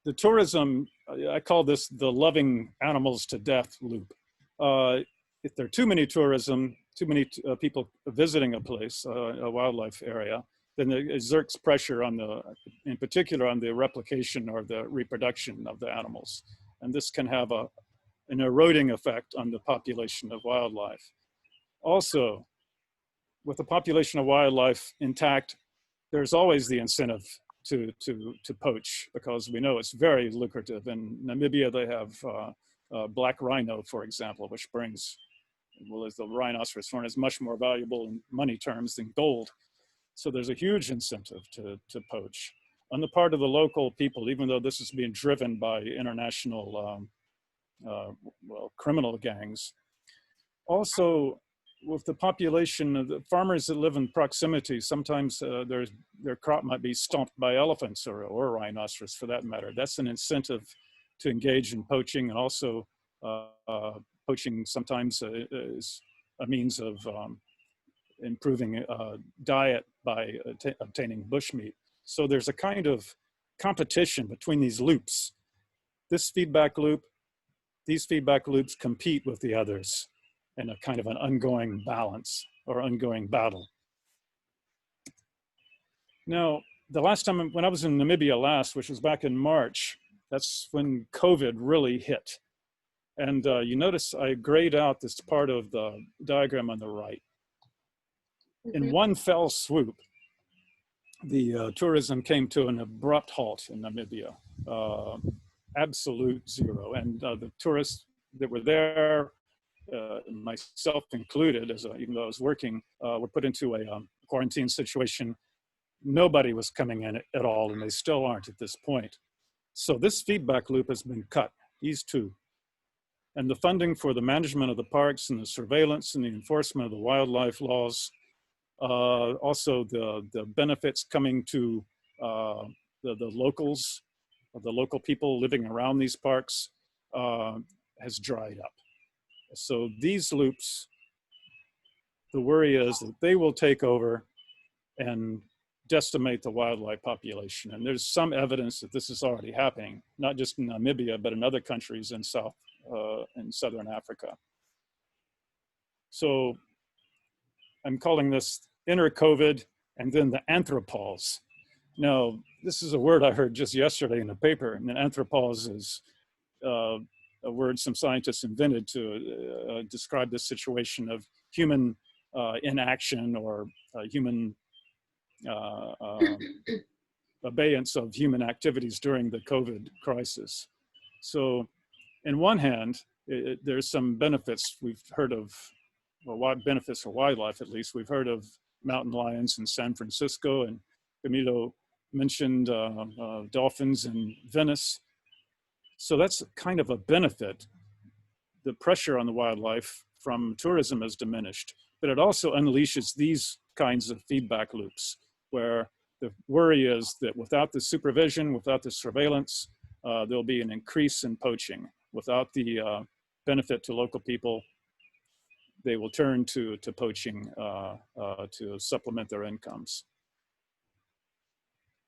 the tourism, I call this the loving animals to death loop. If there are too many people visiting a place, a wildlife area, then it exerts pressure on in particular on the replication or the reproduction of the animals. And this can have an eroding effect on the population of wildlife. Also, with the population of wildlife intact, there's always the incentive to poach, because we know it's very lucrative. In Namibia, they have black rhino, for example, which brings, well, as the rhinoceros horn is much more valuable in money terms than gold. So there's a huge incentive to poach. On the part of the local people, even though this is being driven by international criminal gangs. Also, with the population of the farmers that live in proximity, sometimes their crop might be stomped by elephants or rhinoceros for that matter. That's an incentive to engage in poaching, and also poaching sometimes is a means of improving diet by obtaining bushmeat. So there's a kind of competition between these loops. This feedback loop these feedback loops compete with the others in a kind of an ongoing balance or ongoing battle. Now, the last time when I was in Namibia last, which was back in March, that's when COVID really hit. And you notice I grayed out this part of the diagram on the right. In one fell swoop, the tourism came to an abrupt halt in Namibia, absolute zero. And the tourists that were there, myself included, even though I was working, were put into a quarantine situation. Nobody was coming in at all, and they still aren't at this point. So this feedback loop has been cut, these two. And the funding for the management of the parks and the surveillance and the enforcement of the wildlife laws, also the benefits coming to the locals, the local people living around these parks, has dried up. So these loops, the worry is that they will take over and decimate the wildlife population. And there's some evidence that this is already happening, not just in Namibia, but in other countries in Southern Africa. So I'm calling this inner COVID and then the anthropause. Now, this is a word I heard just yesterday in the paper, and anthropause is a word some scientists invented to describe this situation of human inaction or human abeyance of human activities during the COVID crisis. So, in one hand, there's some benefits we've heard of, or benefits for wildlife at least. We've heard of mountain lions in San Francisco, and Camilo mentioned dolphins in Venice. So that's kind of a benefit. The pressure on the wildlife from tourism is diminished, but it also unleashes these kinds of feedback loops where the worry is that without the supervision, without the surveillance, there'll be an increase in poaching. Without the benefit to local people, they will turn to poaching to supplement their incomes.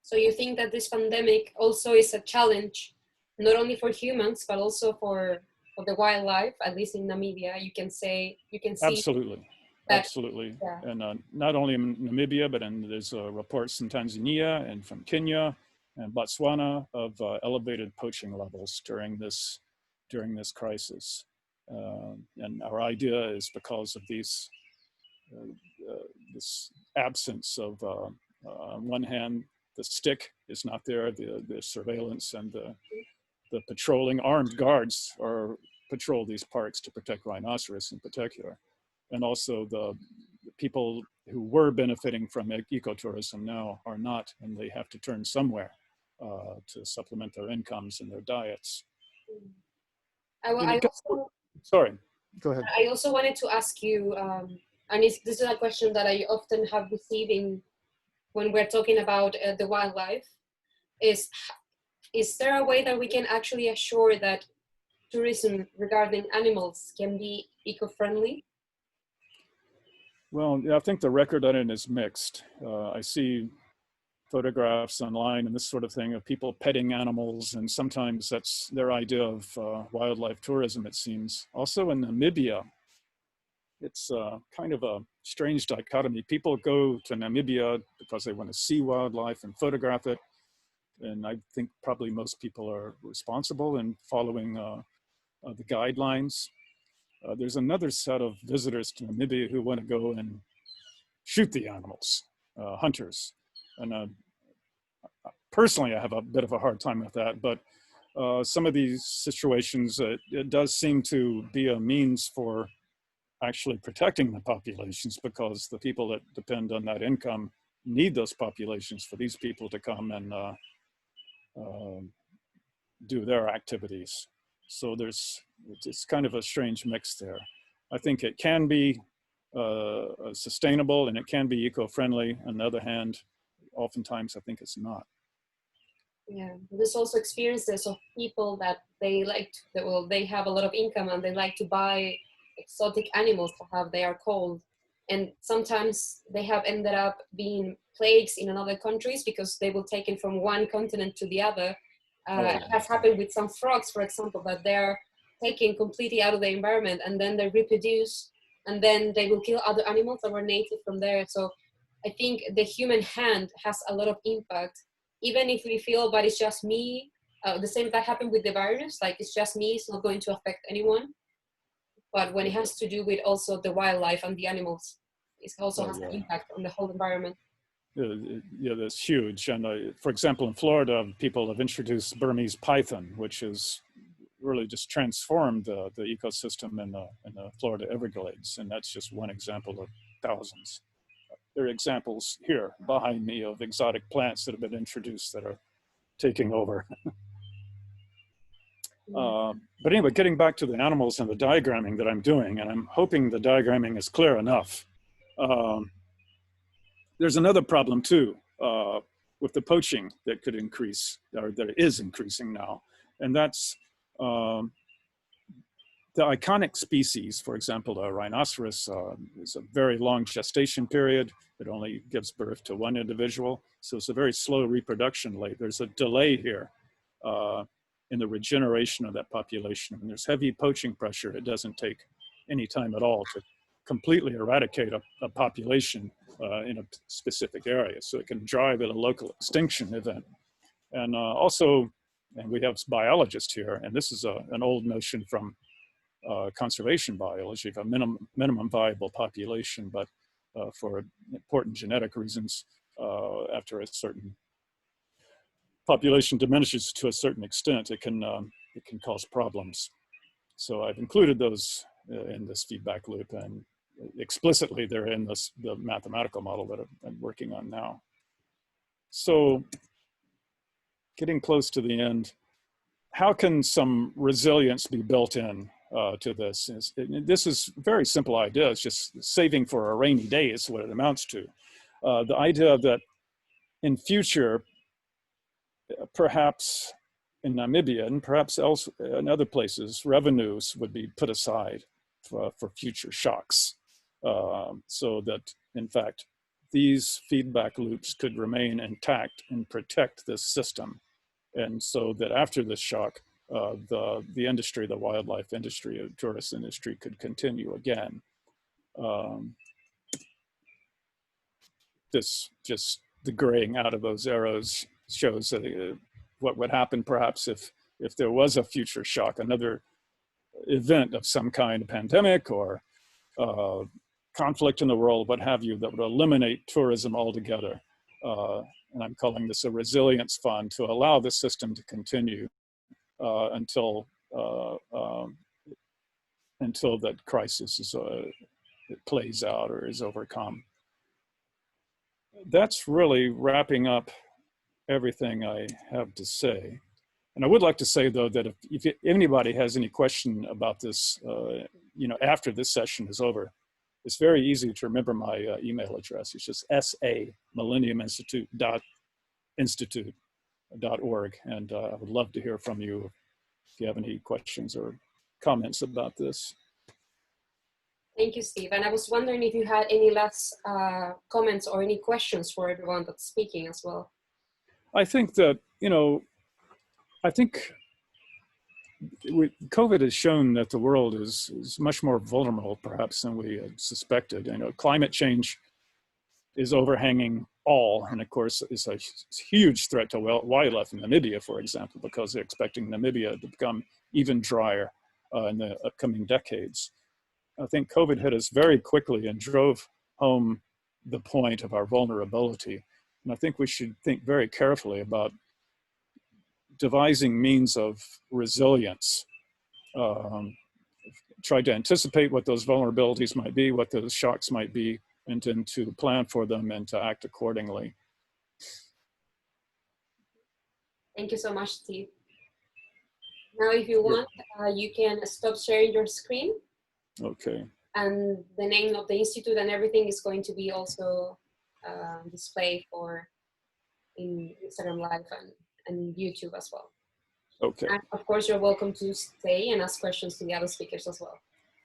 So you think that this pandemic also is a challenge, not only for humans, but also for the wildlife, at least in Namibia, you can see. Absolutely. That, absolutely. Yeah. And not only in Namibia, but there's reports in Tanzania and from Kenya and Botswana of elevated poaching levels during this crisis. And our idea is because of these this absence of, on one hand, the stick is not there, the surveillance and the patrolling armed guards patrol these parks to protect rhinoceros in particular. And also the people who were benefiting from ecotourism now are not, and they have to turn somewhere to supplement their incomes and their diets. Sorry, go ahead. I also wanted to ask you, and this is a question that I often have receiving when we're talking about the wildlife, is there a way that we can actually assure that tourism regarding animals can be eco-friendly? Well, yeah, I think the record on it is mixed. I see photographs online and this sort of thing of people petting animals, and sometimes that's their idea of wildlife tourism, it seems. Also in Namibia, it's kind of a strange dichotomy. People go to Namibia because they want to see wildlife and photograph it, and I think probably most people are responsible in following the guidelines. There's another set of visitors to Namibia who want to go and shoot the animals, hunters. And personally, I have a bit of a hard time with that, but some of these situations, it does seem to be a means for actually protecting the populations, because the people that depend on that income need those populations for these people to come and do their activities. So it's kind of a strange mix there. I think it can be sustainable and it can be eco-friendly. On the other hand, oftentimes I think it's not. Yeah, there's also experiences of people that they have a lot of income and they like to buy exotic animals to have, they are called. And sometimes they have ended up being plagues in other countries because they were taken from one continent to the other. It has happened with some frogs, for example, that they're taken completely out of the environment, and then they reproduce, and then they will kill other animals that were native from there. So I think the human hand has a lot of impact, even if we feel, but it's just me. The same that happened with the virus, like it's just me, it's not going to affect anyone. But when it has to do with also the wildlife and the animals, it also has an impact on the whole environment. Yeah, that's huge. And for example, in Florida, people have introduced Burmese python, which is really just transformed the ecosystem in the Florida Everglades. And that's just one example of thousands. There are examples here behind me of exotic plants that have been introduced that are taking over. But anyway, getting back to the animals and the diagramming that I'm doing, and I'm hoping the diagramming is clear enough. There's another problem too with the poaching that could increase, or that is increasing now. And that's the iconic species, for example, the rhinoceros is a very long gestation period. It only gives birth to one individual. So it's a very slow reproduction rate. There's a delay here in the regeneration of that population. And there's heavy poaching pressure. It doesn't take any time at all to completely eradicate a population in a specific area. So it can drive at a local extinction event. And also, and we have biologists here, and this is an old notion from conservation biology, a minimum viable population, but for important genetic reasons, after a certain population diminishes to a certain extent, it can cause problems. So I've included those in this feedback loop, and explicitly they're in the mathematical model that I'm working on now. So getting close to the end, how can some resilience be built in to this? This is a very simple idea. It's just saving for a rainy day is what it amounts to. The idea that in future, perhaps in Namibia and perhaps else in other places, revenues would be put aside for future shocks. So that, in fact, these feedback loops could remain intact and protect this system. And so that after this shock, the industry, the wildlife industry, the tourist industry could continue again. This just the graying out of those arrows shows that what would happen perhaps if there was a future shock, another event of some kind, a pandemic or conflict in the world, what have you, that would eliminate tourism altogether. And I'm calling this a resilience fund to allow the system to continue until that crisis is, it plays out or is overcome. That's really wrapping up everything I have to say. And I would like to say, though, that if anybody has any question about this, after this session is over, it's very easy to remember my email address. It's just sa@millenniuminstitute.org. And I would love to hear from you if you have any questions or comments about this. Thank you, Steve. And I was wondering if you had any last comments or any questions for everyone that's speaking as well. I think that, COVID has shown that the world is much more vulnerable, perhaps, than we had suspected. Climate change is overhanging all, and of course, it's a huge threat to wildlife in Namibia, for example, because they're expecting Namibia to become even drier in the upcoming decades. I think COVID hit us very quickly and drove home the point of our vulnerability. And I think we should think very carefully about devising means of resilience. Try to anticipate what those vulnerabilities might be, what those shocks might be, and then to plan for them and to act accordingly. Thank you so much, Steve. Now, if you want, you can stop sharing your screen. Okay. And the name of the institute and everything is going to be also displayed in Instagram Live and YouTube as well. Okay. And of course, you're welcome to stay and ask questions to the other speakers as well.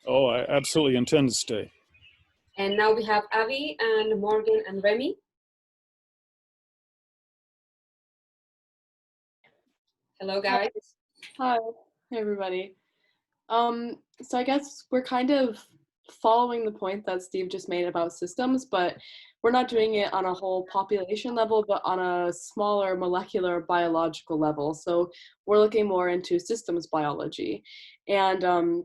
Oh, I absolutely intend to stay. And now we have Abby and Morgan and Remy. Hello, guys. Hi, hey everybody. So I guess we're kind of following the point that Steve just made about systems, but we're not doing it on a whole population level, but on a smaller molecular biological level. So we're looking more into systems biology. And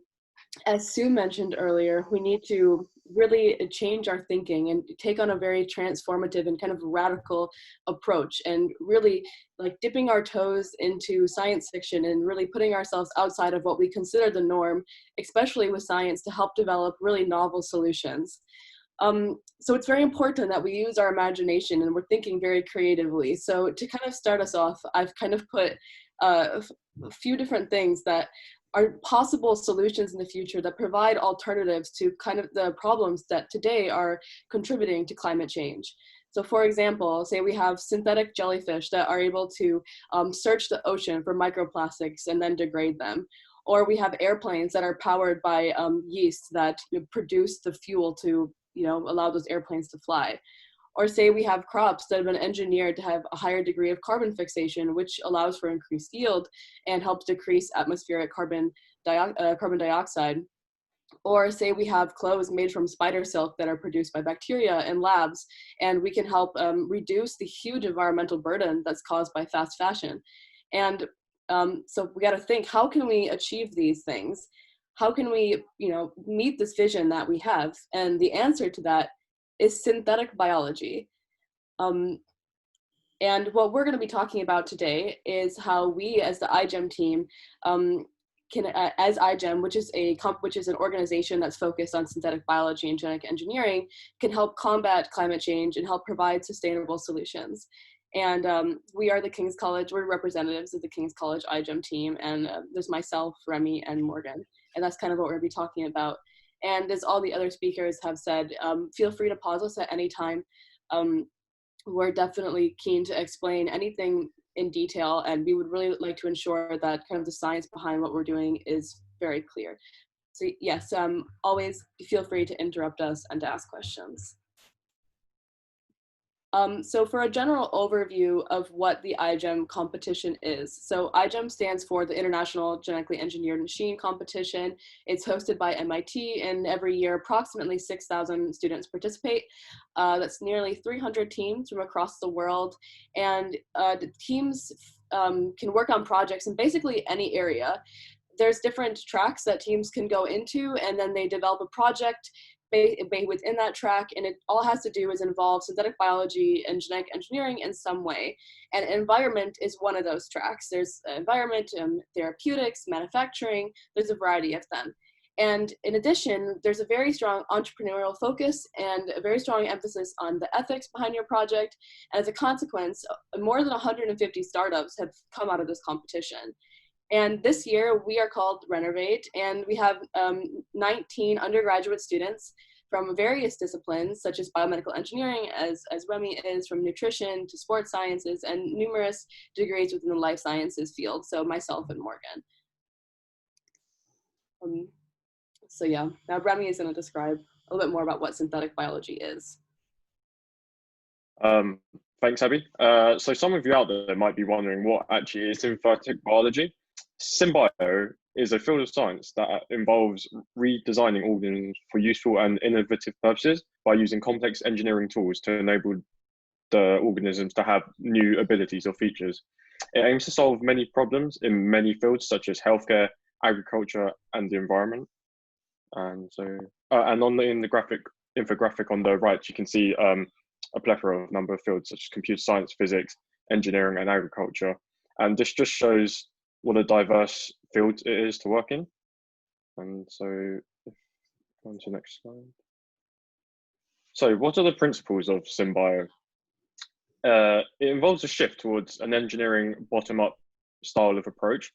as Sue mentioned earlier, we need to really change our thinking and take on a very transformative and kind of radical approach, and really like dipping our toes into science fiction and really putting ourselves outside of what we consider the norm, especially with science, to help develop really novel solutions. So it's very important that we use our imagination and we're thinking very creatively. So to kind of start us off, I've kind of put a few different things that are possible solutions in the future that provide alternatives to kind of the problems that today are contributing to climate change. So for example, say we have synthetic jellyfish that are able to search the ocean for microplastics and then degrade them. Or we have airplanes that are powered by yeast that produce the fuel to allow those airplanes to fly. Or say we have crops that have been engineered to have a higher degree of carbon fixation, which allows for increased yield and helps decrease atmospheric carbon dioxide. Or say we have clothes made from spider silk that are produced by bacteria in labs, and we can help reduce the huge environmental burden that's caused by fast fashion. And so we got to think, how can we achieve these things? How can we, meet this vision that we have? And the answer to that is synthetic biology. And what we're going to be talking about today is how we, as the iGEM team, can, as iGEM, which is an organization that's focused on synthetic biology and genetic engineering, can help combat climate change and help provide sustainable solutions. And we are the King's College, we're representatives of the King's College iGEM team, and there's myself, Remy, and Morgan, and that's kind of what we're going to be talking about. And as all the other speakers have said, feel free to pause us at any time. We're definitely keen to explain anything in detail, and we would really like to ensure that kind of the science behind what we're doing is very clear. So yes, always feel free to interrupt us and to ask questions. So for a general overview of what the iGEM competition is. So iGEM stands for the International Genetically Engineered Machine Competition. It's hosted by MIT, and every year approximately 6,000 students participate. That's nearly 300 teams from across the world. And the teams can work on projects in basically any area. There's different tracks that teams can go into, and then they develop a project within that track, and it all has to do is involve synthetic biology and genetic engineering in some way. And environment is one of those tracks. There's environment, therapeutics, manufacturing, there's a variety of them. And in addition, there's a very strong entrepreneurial focus and a very strong emphasis on the ethics behind your project. And as a consequence, more than 150 startups have come out of this competition. And this year we are called Renovate, and we have 19 undergraduate students from various disciplines, such as biomedical engineering, as Remy is, from nutrition to sports sciences, and numerous degrees within the life sciences field, so myself and Morgan. So yeah, now Remy is going to describe a little bit more about what synthetic biology is. Thanks, Abby. So some of you out there might be wondering what actually is synthetic biology. Symbio is a field of science that involves redesigning organisms for useful and innovative purposes by using complex engineering tools to enable the organisms to have new abilities or features. It aims to solve many problems in many fields, such as healthcare, agriculture, and the environment. And so, and in the infographic on the right, you can see a plethora of number of fields such as computer science, physics, engineering, and agriculture. And this just shows what a diverse field it is to work in. And so, on to the next slide. So what are the principles of Symbio? It involves a shift towards an engineering bottom-up style of approach,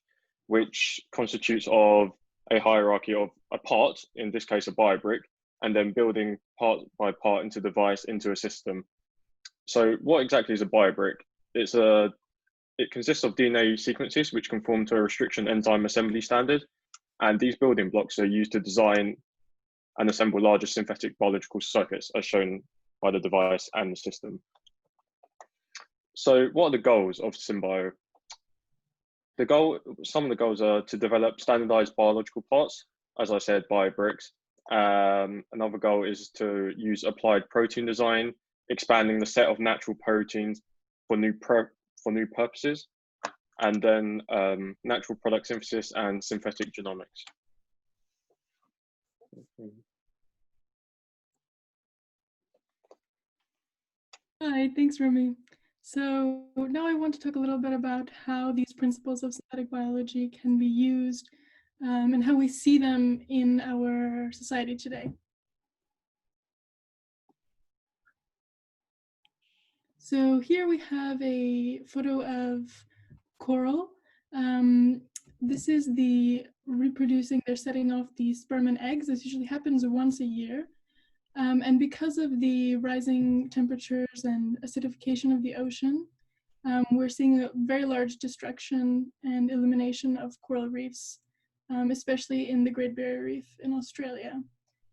which constitutes of a hierarchy of a part, in this case a biobrick, and then building part by part into the device into a system. So what exactly is a biobrick? It consists of DNA sequences which conform to a restriction enzyme assembly standard, and these building blocks are used to design and assemble larger synthetic biological circuits, as shown by the device and the system. So what are the goals of Symbio? the goal, some of the goals are to develop standardized biological parts, as I said, biobricks. Another goal is to use applied protein design, expanding the set of natural proteins for new purposes, and then natural product synthesis and synthetic genomics. Hi, thanks, Remy. So now I want to talk a little bit about how these principles of synthetic biology can be used and how we see them in our society today. So here we have a photo of coral. This is the reproducing, they're setting off the sperm and eggs. This usually happens once a year. And because of the rising temperatures and acidification of the ocean, we're seeing a very large destruction and elimination of coral reefs, especially in the Great Barrier Reef in Australia.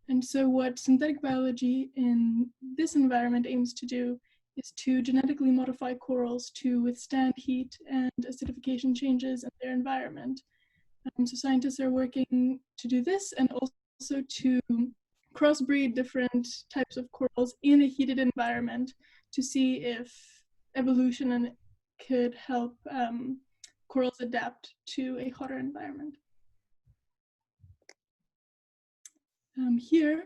And so what synthetic biology in this environment aims to do is to genetically modify corals to withstand heat and acidification changes in their environment. So scientists are working to do this and also to crossbreed different types of corals in a heated environment to see if evolution could help corals adapt to a hotter environment. Here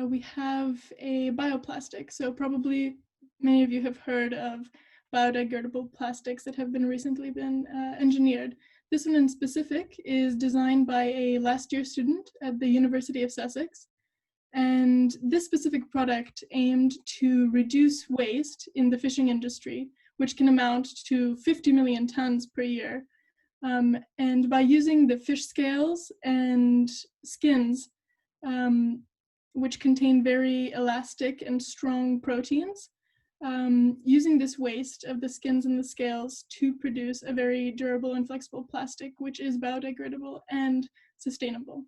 we have a bioplastic. So probably many of you have heard of biodegradable plastics that have recently been engineered. This one in specific is designed by a last year student at the University of Sussex. And this specific product aimed to reduce waste in the fishing industry, which can amount to 50 million tons per year. And by using the fish scales and skins, which contain very elastic and strong proteins, using this waste of the skins and the scales to produce a very durable and flexible plastic, which is biodegradable and sustainable.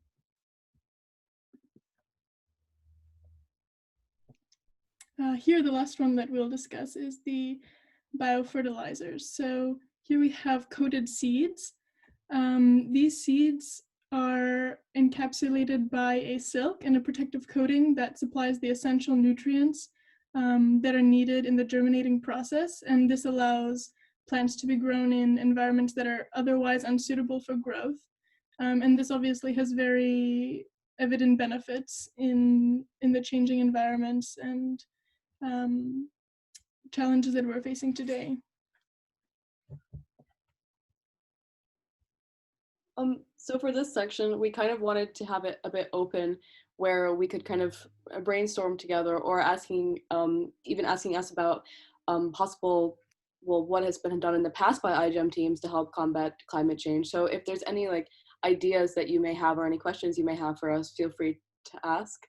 Here, the last one that we'll discuss is the biofertilizers. So here we have coated seeds. These seeds are encapsulated by a silk and a protective coating that supplies the essential nutrients that are needed in the germinating process. And this allows plants to be grown in environments that are otherwise unsuitable for growth. And this obviously has very evident benefits in the changing environments and challenges that we're facing today. So for this section, we kind of wanted to have it a bit open where we could kind of brainstorm together or even asking us about possible, well, what has been done in the past by iGEM teams to help combat climate change. So if there's any like ideas that you may have or any questions you may have for us, feel free to ask.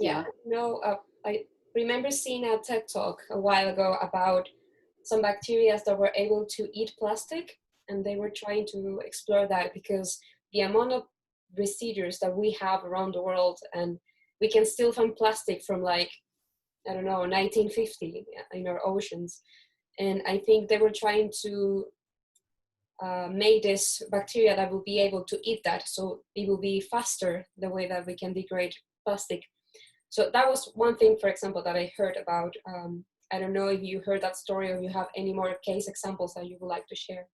Yeah, no, I remember seeing a TED talk a while ago about some bacteria that were able to eat plastic, and they were trying to explore that because the amount of residues that we have around the world, and we can still find plastic from like, I don't know, 1950 in our oceans. And I think they were trying to make this bacteria that will be able to eat that, so it will be faster the way that we can degrade plastic. So that was one thing, for example, that I heard about. I don't know if you heard that story or you have any more case examples that you would like to share.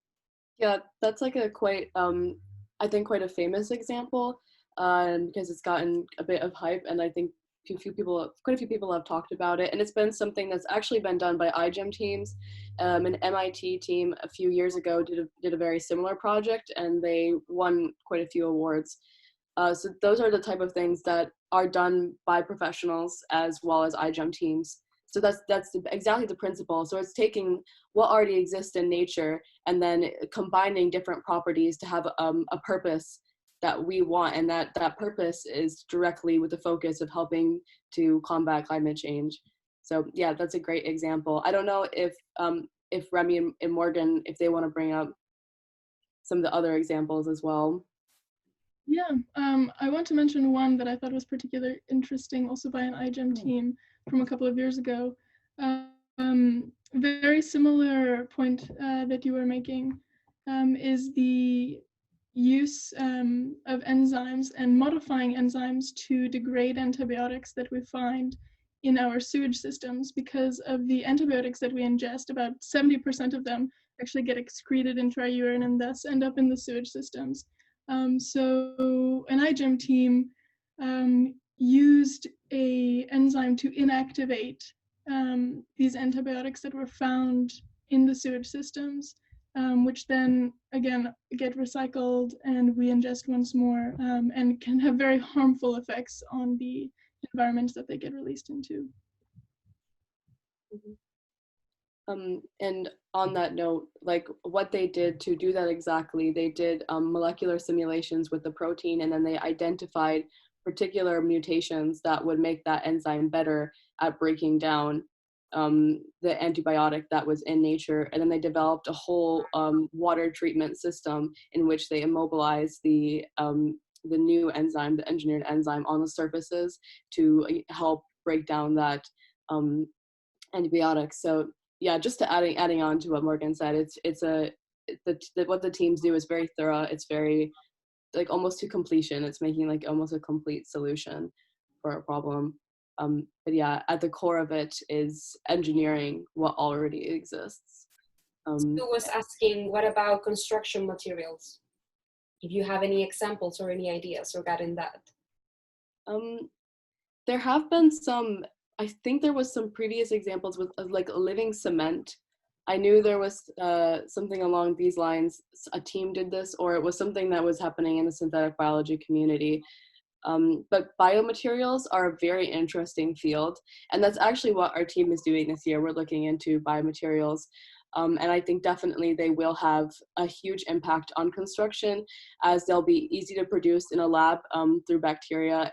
Yeah, that's like a quite, I think quite a famous example because it's gotten a bit of hype, and I think quite a few people have talked about it, and it's been something that's actually been done by iGEM teams. An MIT team a few years ago did a very similar project, and they won quite a few awards. So those are the type of things that are done by professionals as well as iGEM teams. So that's exactly the principle. So it's taking what already exists in nature and then combining different properties to have a purpose that we want, and that purpose is directly with the focus of helping to combat climate change. So yeah, that's a great example. I don't know if Remy and Morgan, if they want to bring up some of the other examples as well. Yeah, I want to mention one that I thought was particularly interesting, also by an iGEM team from a couple of years ago. very similar point that you were making is the use of enzymes and modifying enzymes to degrade antibiotics that we find in our sewage systems. Because of the antibiotics that we ingest, about 70% of them actually get excreted into our urine and thus end up in the sewage systems. So an iGEM team used a enzyme to inactivate these antibiotics that were found in the sewage systems, which then again get recycled and we ingest once more, and can have very harmful effects on the environments that they get released into. And on that note, like what they did to do that exactly, they did molecular simulations with the protein, and then they identified particular mutations that would make that enzyme better at breaking down the antibiotic that was in nature. And then they developed a whole water treatment system in which they immobilized the new enzyme, the engineered enzyme, on the surfaces to help break down that antibiotic. So yeah, just to adding on to what Morgan said, what the teams do is very thorough. It's very like almost to completion. It's making like almost a complete solution for a problem. But yeah, at the core of it is engineering what already exists. Who was asking, what about construction materials? If you have any examples or any ideas regarding that. There have been some, I think there was some previous examples with like living cement. I knew there was something along these lines. A team did this, or it was something that was happening in the synthetic biology community. But biomaterials are a very interesting field, and that's actually what our team is doing this year. We're looking into biomaterials, and I think definitely they will have a huge impact on construction, as they'll be easy to produce in a lab through bacteria,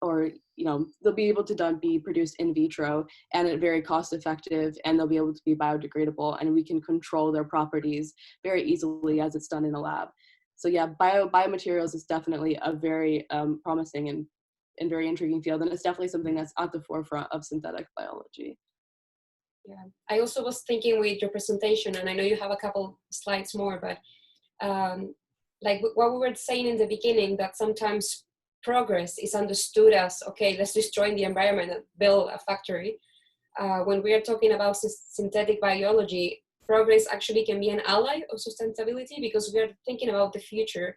or they'll be able to be produced in vitro, and it's very cost effective, and they'll be able to be biodegradable, and we can control their properties very easily as it's done in a lab. So yeah, biomaterials is definitely a very promising and very intriguing field, and it's definitely something that's at the forefront of synthetic biology. Yeah, I also was thinking with your presentation, and I know you have a couple slides more, but like what we were saying in the beginning, that sometimes progress is understood as, okay, let's destroy the environment and build a factory. When we are talking about synthetic biology, progress actually can be an ally of sustainability, because we are thinking about the future.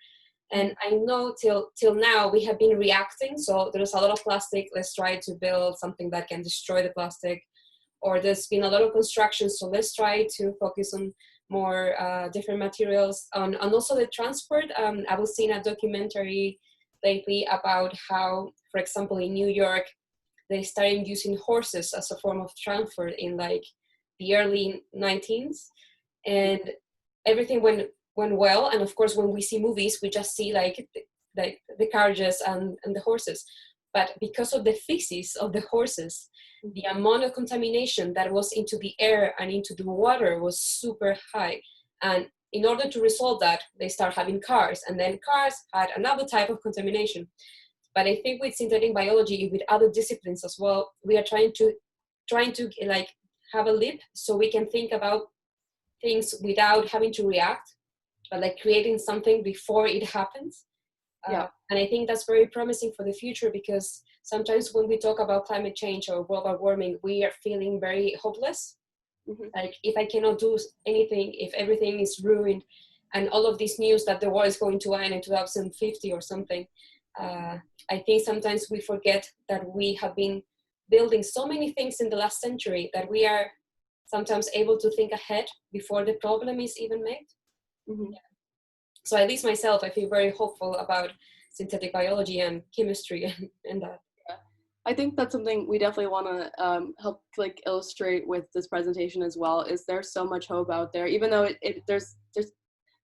And I know till now we have been reacting. So there's a lot of plastic, let's try to build something that can destroy the plastic. Or there's been a lot of construction, so let's try to focus on more different materials. And also the transport. I was seeing a documentary lately about how, for example, in New York, they started using horses as a form of transport in like the early 19s, and everything went well. And of course, when we see movies, we just see like the carriages and the horses. But because of the feces of the horses, the amount of contamination that was into the air and into the water was super high. And in order to resolve that, they start having cars, and then cars had another type of contamination. But I think with synthetic biology, with other disciplines as well, we are trying to like have a leap, so we can think about things without having to react, but like creating something before it happens. Yeah. And I think that's very promising for the future, because sometimes when we talk about climate change or global warming, we are feeling very hopeless. Mm-hmm. Like, if I cannot do anything, if everything is ruined, and all of this news that the war is going to end in 2050 or something, I think sometimes we forget that we have been building so many things in the last century that we are sometimes able to think ahead before the problem is even made. Mm-hmm. Yeah. So at least myself, I feel very hopeful about synthetic biology and chemistry and that. Yeah. I think that's something we definitely want to help like illustrate with this presentation as well, is there's so much hope out there, even though there's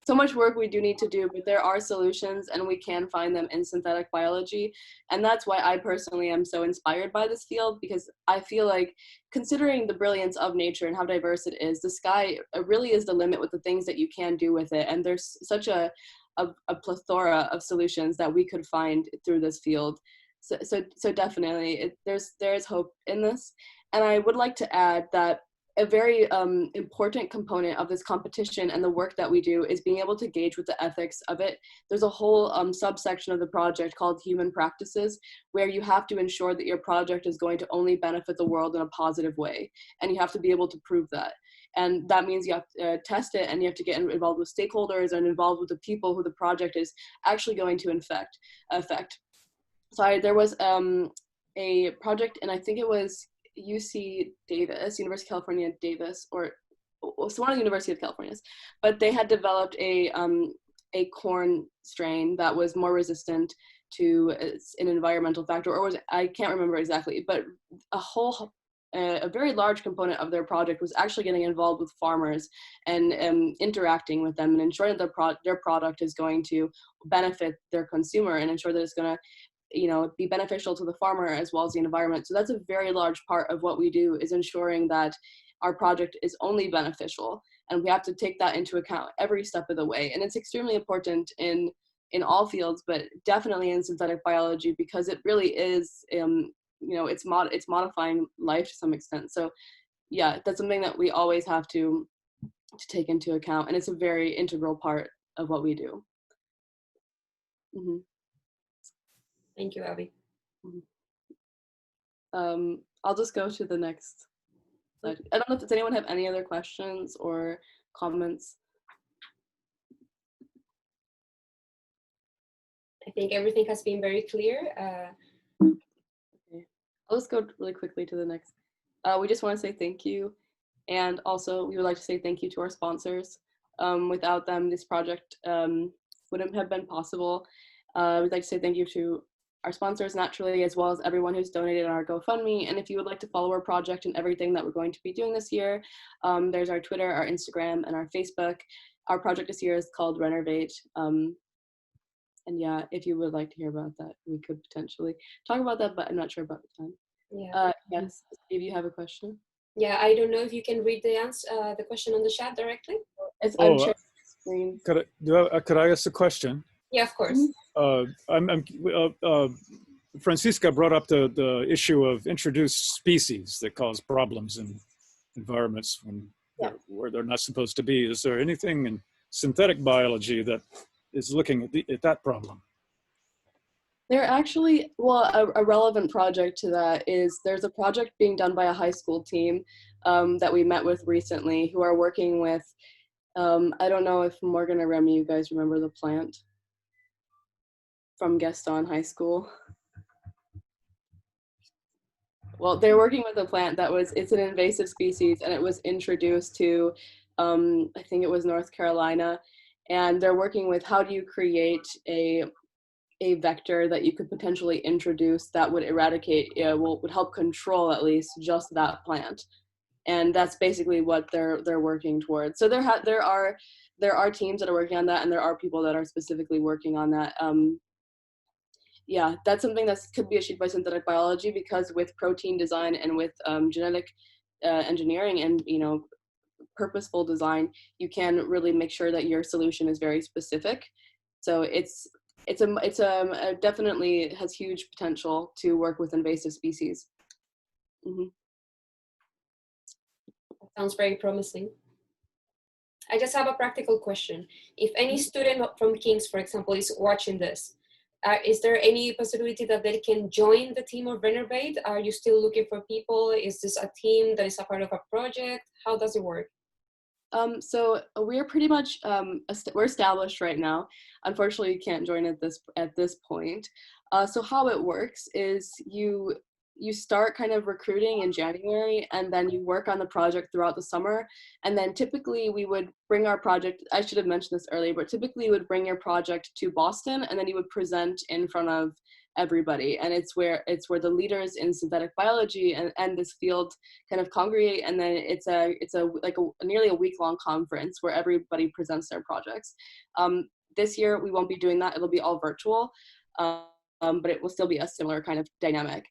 so much work we do need to do, but there are solutions, and we can find them in synthetic biology. And that's why I personally am so inspired by this field, because I feel like, considering the brilliance of nature and how diverse it is, the sky really is the limit with the things that you can do with it. And there's such a plethora of solutions that we could find through this field. So definitely there is hope in this. And I would like to add that a very important component of this competition and the work that we do is being able to gauge with the ethics of it. There's a whole subsection of the project called human practices, where you have to ensure that your project is going to only benefit the world in a positive way. And you have to be able to prove that. And that means you have to test it, and you have to get involved with stakeholders and involved with the people who the project is actually going to affect. So there was a project, and I think it was UC Davis, University of California, Davis, or it's one of the University of California's, but they had developed a corn strain that was more resistant to an environmental factor, or I can't remember exactly, but a very large component of their project was actually getting involved with farmers and interacting with them and ensuring that their product is going to benefit their consumer and ensure that it's going to be beneficial to the farmer as well as the environment. So that's a very large part of what we do, is ensuring that our project is only beneficial, and we have to take that into account every step of the way. And it's extremely important in all fields, but definitely in synthetic biology, because it really is it's modifying life to some extent. So yeah, that's something that we always have to take into account, and it's a very integral part of what we do. Mm-hmm. Thank you, Abby. I'll just go to the next slide. I don't know, does anyone have any other questions or comments? I think everything has been very clear. Okay. I'll just go really quickly to the next. We just want to say thank you. And also we would like to say thank you to our sponsors. Without them, this project wouldn't have been possible. We'd like to say thank you to our sponsors, naturally, as well as everyone who's donated on our GoFundMe. And if you would like to follow our project and everything that we're going to be doing this year, there's our Twitter, our Instagram, and our Facebook. Our project this year is called Renovate. And yeah, if you would like to hear about that, we could potentially talk about that, but I'm not sure about the time. Yeah. Yes, if you have a question. Yeah, I don't know if you can read the answer, the question on the chat directly. I'm sharing the screen. Could I ask a question? Yeah, of course. Francisca brought up the issue of introduced species that cause problems in environments where they're not supposed to be. Is there anything in synthetic biology that is looking at that problem? They're actually, a relevant project to that is there's a project being done by a high school team that we met with recently, who are working with, I don't know if Morgan or Remy, you guys remember the plant from Gaston High School? Well, they're working with a plant it's an invasive species, and it was introduced to, I think it was North Carolina, and they're working with how do you create a vector that you could potentially introduce that would eradicate, would help control at least just that plant. And that's basically what they're working towards. So there are teams that are working on that, and there are people that are specifically working on that. Yeah, that's something that could be achieved by synthetic biology, because with protein design and with genetic engineering and purposeful design, you can really make sure that your solution is very specific. So it's definitely has huge potential to work with invasive species. Mm-hmm. Sounds very promising. I just have a practical question. If any student from King's, for example, is watching this, is there any possibility that they can join the team of Renovate? Are you still looking for people? Is this a team that is a part of a project? How does it work? So we're pretty much we're established right now. Unfortunately, you can't join at this point. So how it works is you start kind of recruiting in January, and then you work on the project throughout the summer. And then typically we would bring our project, I should have mentioned this earlier, but typically you would bring your project to Boston, and then you would present in front of everybody. And it's where the leaders in synthetic biology and this field kind of congregate. And then it's nearly a week-long conference where everybody presents their projects. This year we won't be doing that. It'll be all virtual, but it will still be a similar kind of dynamic.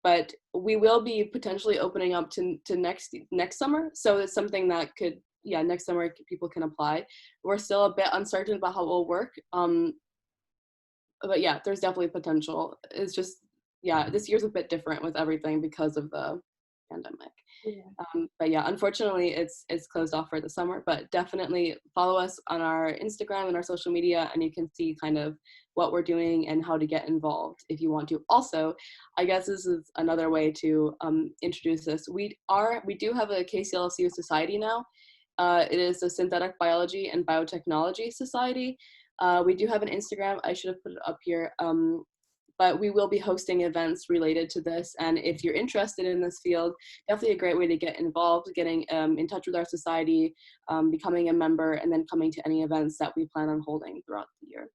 But we will be potentially opening up to next summer. So it's something that could, next summer people can apply. We're still a bit uncertain about how it will work. But yeah, there's definitely potential. It's just, this year's a bit different with everything because of the pandemic. Yeah. But yeah, unfortunately, it's closed off for the summer. But definitely follow us on our Instagram and our social media, and you can see kind of what we're doing and how to get involved if you want to. Also, I guess this is another way to introduce this. We do have a KCLSU society now. It is the Synthetic Biology and Biotechnology Society. We do have an Instagram. I should have put it up here. But we will be hosting events related to this. And if you're interested in this field, definitely a great way to get involved, getting in touch with our society, becoming a member, and then coming to any events that we plan on holding throughout the year.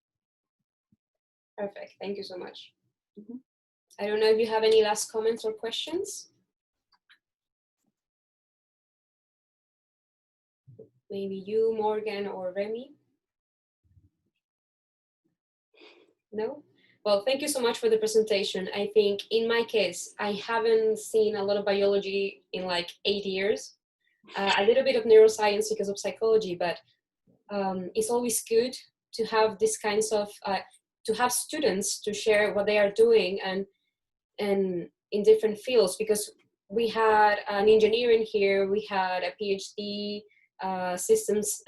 Perfect. Thank you so much. Mm-hmm. I don't know if you have any last comments or questions. Maybe you, Morgan, or Remy? No? Well, thank you so much for the presentation. I think in my case, I haven't seen a lot of biology in like 8 years. A little bit of neuroscience because of psychology, but it's always good to have these kinds of, to have students to share what they are doing and in different fields, because we had an engineer in here, we had a PhD systems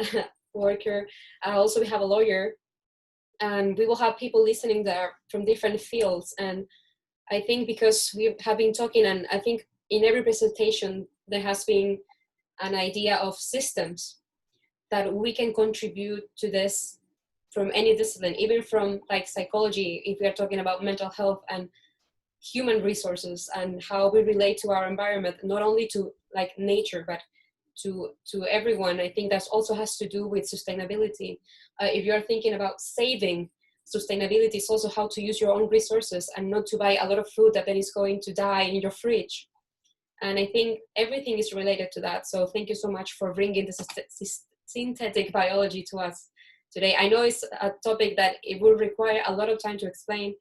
worker, also we have a lawyer, and we will have people listening there from different fields. And I think because we have been talking, and I think in every presentation there has been an idea of systems that we can contribute to this from any discipline, even from like psychology, if we are talking about mental health and human resources and how we relate to our environment, not only to like nature, but to everyone. I think that also has to do with sustainability. If you're thinking about saving, sustainability is also how to use your own resources and not to buy a lot of food that then is going to die in your fridge. And I think everything is related to that. So thank you so much for bringing this synthetic biology to us today. I know it's a topic that it will require a lot of time to explain,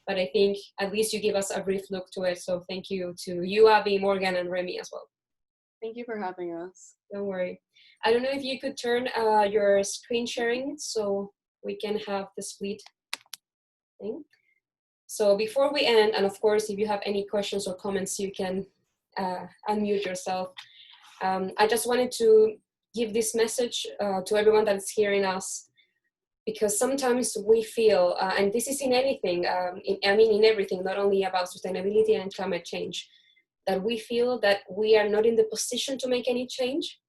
but I think at least you give us a brief look to it. So thank you to you, Abby, Morgan, and Remy as well. Thank you for having us. Don't worry. I don't know if you could turn your screen sharing so we can have the split thing. So before we end, and of course, if you have any questions or comments, you can unmute yourself. I just wanted to give this message to everyone that's hearing us, because sometimes we feel, and this is in anything, in everything, not only about sustainability and climate change, that we feel that we are not in the position to make any change.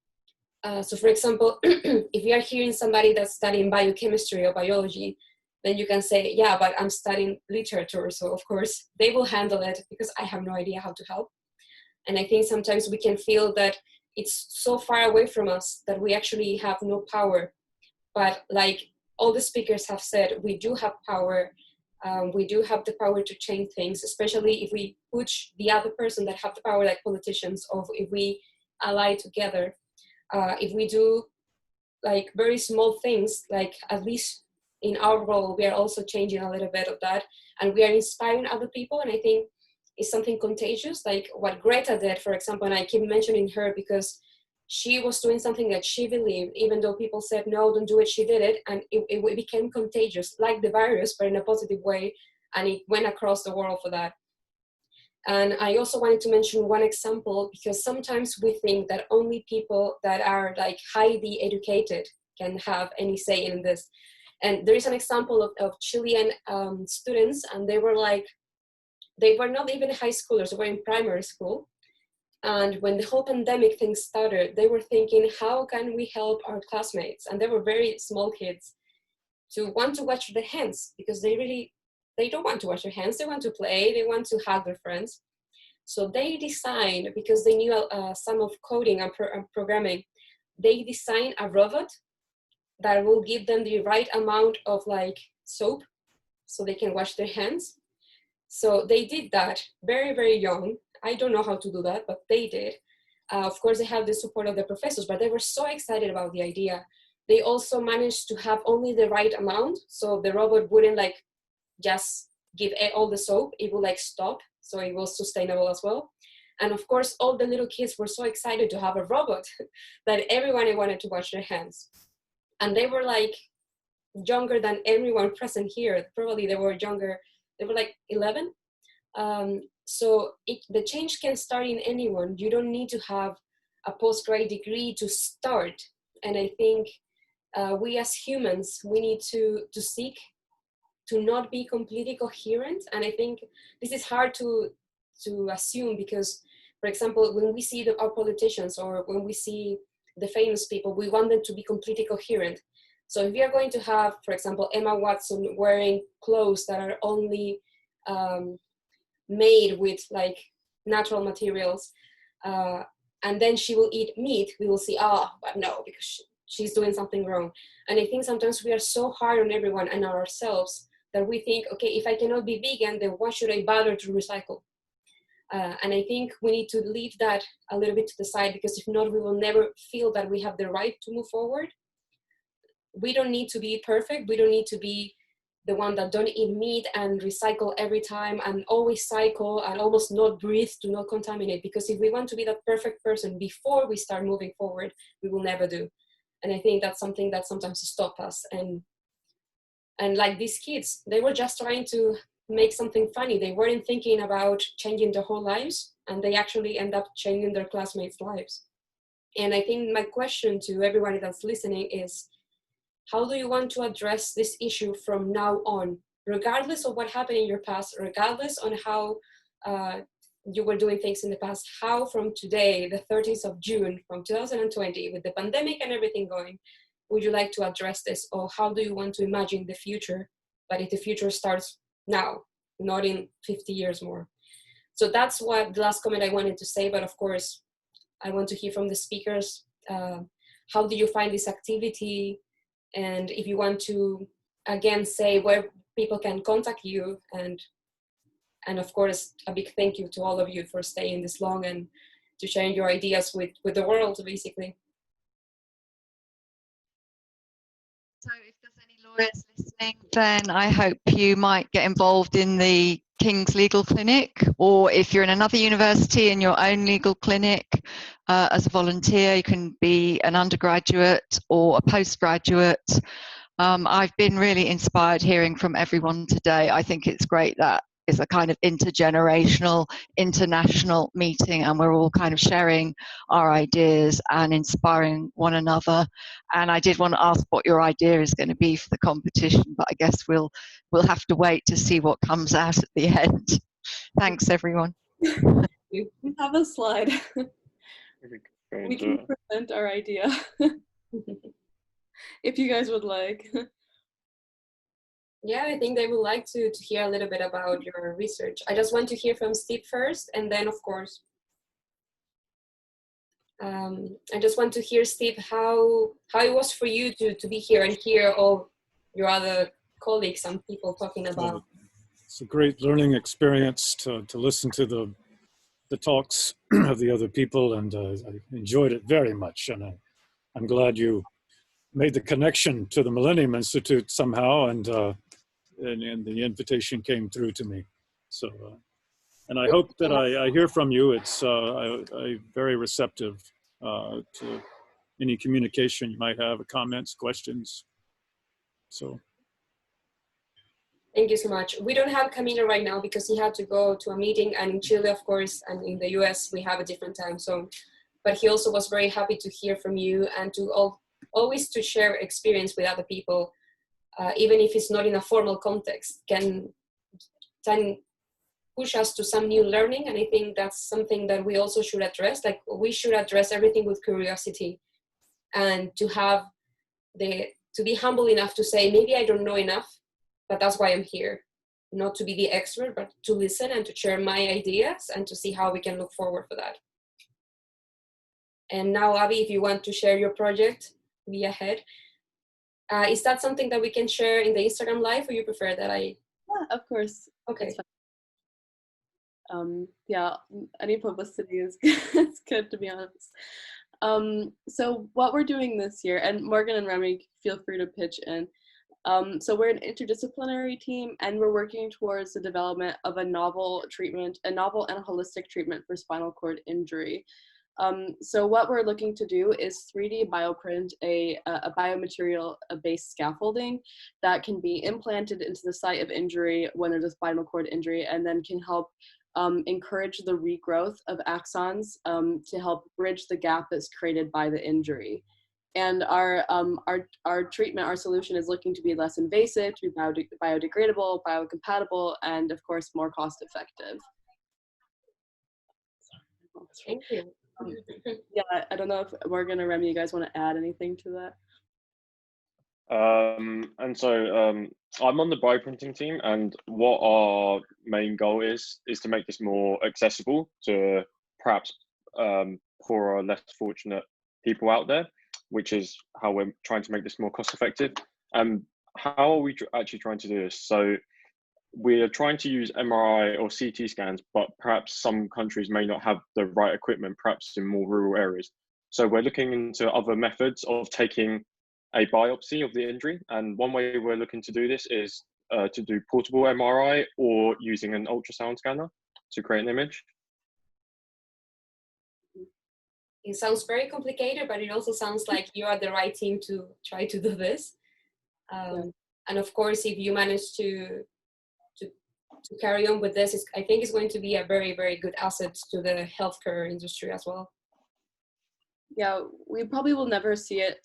So for example, if you are hearing somebody that's studying biochemistry or biology, then you can say, yeah, but I'm studying literature, so of course they will handle it because I have no idea how to help. And I think sometimes we can feel that it's so far away from us that we actually have no power. But like all the speakers have said, we do have power. We do have the power to change things, especially if we push the other person that have the power, like politicians, or if we ally together. If we do like very small things, like at least in our role, we are also changing a little bit of that, and we are inspiring other people. And I think it's something contagious, like what Greta did, for example, and I keep mentioning her because she was doing something that she believed, even though people said, no, don't do it, she did it, and it became contagious, like the virus, but in a positive way, and it went across the world for that. And I also wanted to mention one example, because sometimes we think that only people that are like highly educated can have any say in this. And there is an example of Chilean students, and they were not even high schoolers, they were in primary school. And when the whole pandemic thing started, they were thinking, how can we help our classmates? And they were very small kids to want to wash their hands, because they don't want to wash their hands. They want to play, they want to hug their friends. So they designed, because they knew some of coding and programming, they designed a robot that will give them the right amount of like soap so they can wash their hands. So they did that very, very young. I don't know how to do that, but they did. Of course, they have the support of the professors, but they were so excited about the idea. They also managed to have only the right amount, so the robot wouldn't like just give all the soap, it would like stop, so it was sustainable as well. And of course, all the little kids were so excited to have a robot that everyone wanted to wash their hands. And they were like younger than everyone present here. Probably they were younger, they were like 11. So the change can start in anyone. You don't need to have a postgrad degree to start. And I think we as humans, we need to seek to not be completely coherent. And I think this is hard to assume because, for example, when we see our politicians or when we see the famous people, we want them to be completely coherent. So if we are going to have, for example, Emma Watson wearing clothes that are only made with like natural materials, and then she will eat meat, we will see, but no, because she's doing something wrong. And I think sometimes we are so hard on everyone and on ourselves that we think, okay, if I cannot be vegan, then why should I bother to recycle? And I think we need to leave that a little bit to the side, because if not, we will never feel that we have the right to move forward. We don't need to be perfect. We don't need to be the one that don't eat meat and recycle every time and always cycle and almost not breathe to not contaminate. Because if we want to be that perfect person before we start moving forward, we will never do. And I think that's something that sometimes stops us. And like these kids, they were just trying to make something funny. They weren't thinking about changing their whole lives, and they actually end up changing their classmates' lives. And I think my question to everybody that's listening is, how do you want to address this issue from now on, regardless of what happened in your past, regardless on how you were doing things in the past? How from today, the 30th of June from 2020, with the pandemic and everything going, would you like to address this? Or how do you want to imagine the future, but if the future starts now, not in 50 years more? So that's what the last comment I wanted to say. But of course, I want to hear from the speakers. How do you find this activity? And if you want to, again, say where people can contact you. And of course, a big thank you to all of you for staying this long and to sharing your ideas with the world, basically. So if there's any lawyers listening, then I hope you might get involved in the King's Legal Clinic, or if you're in another university in your own legal clinic as a volunteer, you can be an undergraduate or a postgraduate. I've been really inspired hearing from everyone today. I think it's great that it's a kind of intergenerational, international meeting, and we're all kind of sharing our ideas and inspiring one another. And I did want to ask what your idea is going to be for the competition, but I guess we'll have to wait to see what comes out at the end. Thanks, everyone. We have a slide. We can present our idea if you guys would like. Yeah, I think they would like to hear a little bit about your research. I just want to hear from Steve first, and then, of course, I just want to hear, Steve, how it was for you to be here and hear all your other colleagues and people talking about. It's a great learning experience to listen to the talks of the other people, and I enjoyed it very much. And I'm glad you made the connection to the Millennium Institute somehow, and the invitation came through to me. So, and I hope that I hear from you. It's I'm very receptive to any communication you might have, comments, questions. So. Thank you so much. We don't have Camilo right now because he had to go to a meeting, and in Chile, of course, and in the US, we have a different time zone. But he also was very happy to hear from you and to always to share experience with other people, even if it's not in a formal context, can push us to some new learning. And I think that's something that we also should address. Like, we should address everything with curiosity, and to be humble enough to say, maybe I don't know enough, but that's why I'm here. Not to be the expert, but to listen and to share my ideas and to see how we can look forward for that. And now, Abby, if you want to share your project, be ahead. Is that something that we can share in the Instagram Live, or you prefer that I? Yeah, of course. Okay. Yeah, any publicity is it's good, to be honest. So what we're doing this year, and Morgan and Remy, feel free to pitch in. So we're an interdisciplinary team, and we're working towards the development of a novel and holistic treatment for spinal cord injury. So what we're looking to do is 3D bioprint a biomaterial-based scaffolding that can be implanted into the site of injury when there's a spinal cord injury, and then can help encourage the regrowth of axons to help bridge the gap that's created by the injury. And our treatment, our solution is looking to be less invasive, to be biodegradable, biocompatible, and of course more cost effective. Thank you. Yeah, I don't know if Morgan or Remy, you guys want to add anything to that? I'm on the bioprinting team, and what our main goal is to make this more accessible to perhaps poorer, less fortunate people out there, which is how we're trying to make this more cost effective. And how are we actually trying to do this? So we're trying to use MRI or CT scans, but perhaps some countries may not have the right equipment, perhaps in more rural areas. So we're looking into other methods of taking a biopsy of the injury. And one way we're looking to do this is to do portable MRI or using an ultrasound scanner to create an image. It sounds very complicated, but it also sounds like you are the right team to try to do this. And of course, if you manage to carry on with this, I think it's going to be a very, very good asset to the healthcare industry as well. Yeah, we probably will never see it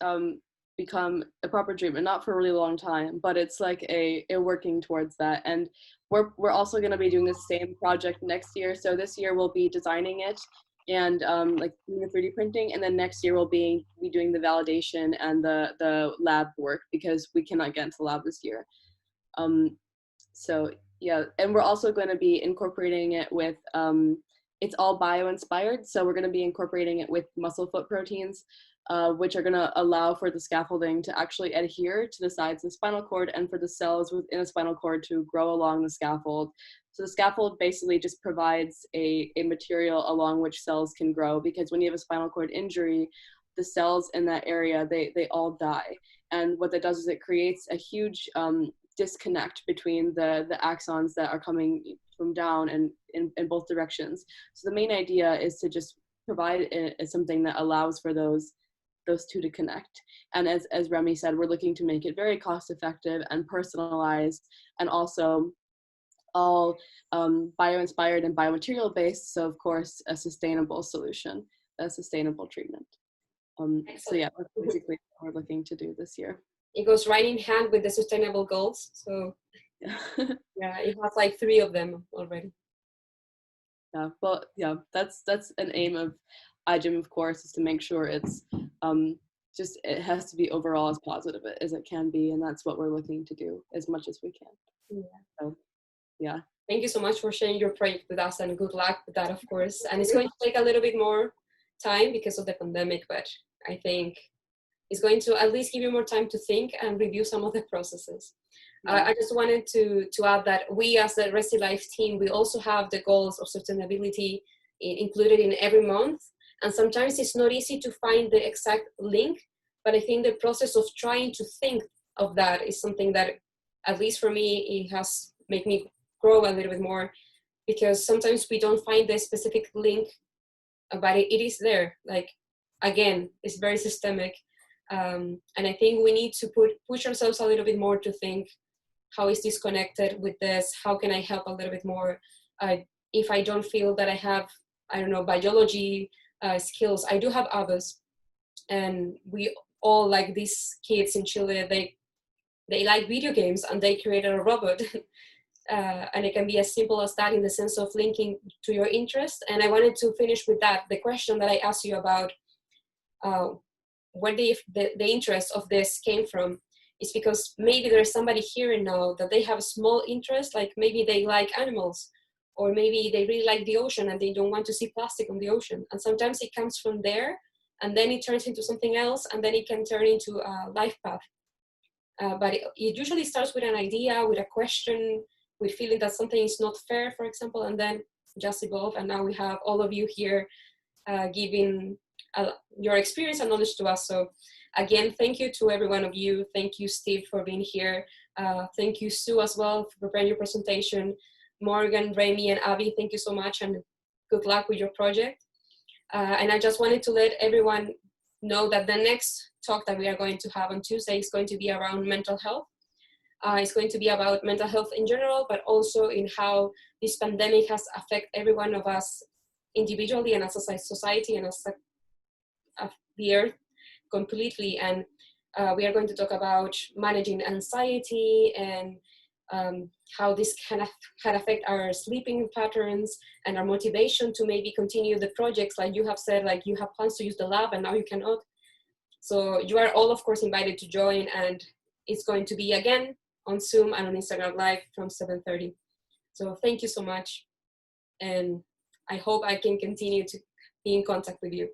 become a proper treatment, not for a really long time, but it's like a working towards that. And we're also going to be doing the same project next year. So this year we'll be designing it and like doing the 3D printing, and then next year we'll be doing the validation and the lab work, because we cannot get into the lab this year. So yeah, and we're also going to be incorporating it with, it's all bio-inspired, so we're going to be incorporating it with muscle foot proteins, which are going to allow for the scaffolding to actually adhere to the sides of the spinal cord and for the cells within the spinal cord to grow along the scaffold. So the scaffold basically just provides a material along which cells can grow, because when you have a spinal cord injury, the cells in that area, they all die. And what that does is it creates a huge disconnect between the axons that are coming from down and in both directions. So the main idea is to just provide something that allows for those two to connect. And as Remy said, we're looking to make it very cost effective and personalized, and also all bio-inspired and biomaterial based. So of course, a sustainable solution, a sustainable treatment. So yeah, that's basically what we're looking to do this year. It goes right in hand with the sustainable goals. So yeah, it has like 3 of them already. Yeah, well, yeah, that's an aim of iGym, of course, is to make sure it's just, it has to be overall as positive as it can be, and that's what we're looking to do as much as we can. Yeah. So, yeah. Thank you so much for sharing your project with us, and good luck with that, of course. And it's going to take a little bit more time because of the pandemic, but I think it's going to at least give you more time to think and review some of the processes. I just wanted to add that we as the RESILIFE team, we also have the goals of sustainability included in every month. And sometimes it's not easy to find the exact link, but I think the process of trying to think of that is something that, at least for me, it has made me grow a little bit more, because sometimes we don't find the specific link, but it is there. Like, again, it's very systemic. And I think we need to push ourselves a little bit more to think, how is this connected with this? How can I help a little bit more? If I don't feel that I have, I don't know, biology skills, I do have others. And we all, like these kids in Chile, they like video games, and they created a robot. And it can be as simple as that, in the sense of linking to your interest. And I wanted to finish with that. The question that I asked you about where the interest of this came from is because maybe there's somebody here now that they have a small interest, like maybe they like animals, or maybe they really like the ocean and they don't want to see plastic on the ocean. And sometimes it comes from there, and then it turns into something else, and then it can turn into a life path. But it usually starts with an idea, with a question, with feeling that something is not fair, for example, and then just evolve. And now we have all of you here giving your experience and knowledge to us. So again, thank you to every one of you. Thank you, Steve, for being here. Thank you, Sue, as well, for preparing your presentation. Morgan, Remy, and Abby, thank you so much, and good luck with your project. And I just wanted to let everyone know that the next talk that we are going to have on Tuesday is going to be around mental health. It's going to be about mental health in general, but also in how this pandemic has affected every one of us individually and as a society and as the earth completely. And we are going to talk about managing anxiety and how this can affect our sleeping patterns and our motivation to maybe continue the projects. Like you have said, like you have plans to use the lab and now you cannot. So you are all, of course, invited to join, and it's going to be again on Zoom and on Instagram Live from 7:30. So thank you so much. And I hope I can continue to be in contact with you.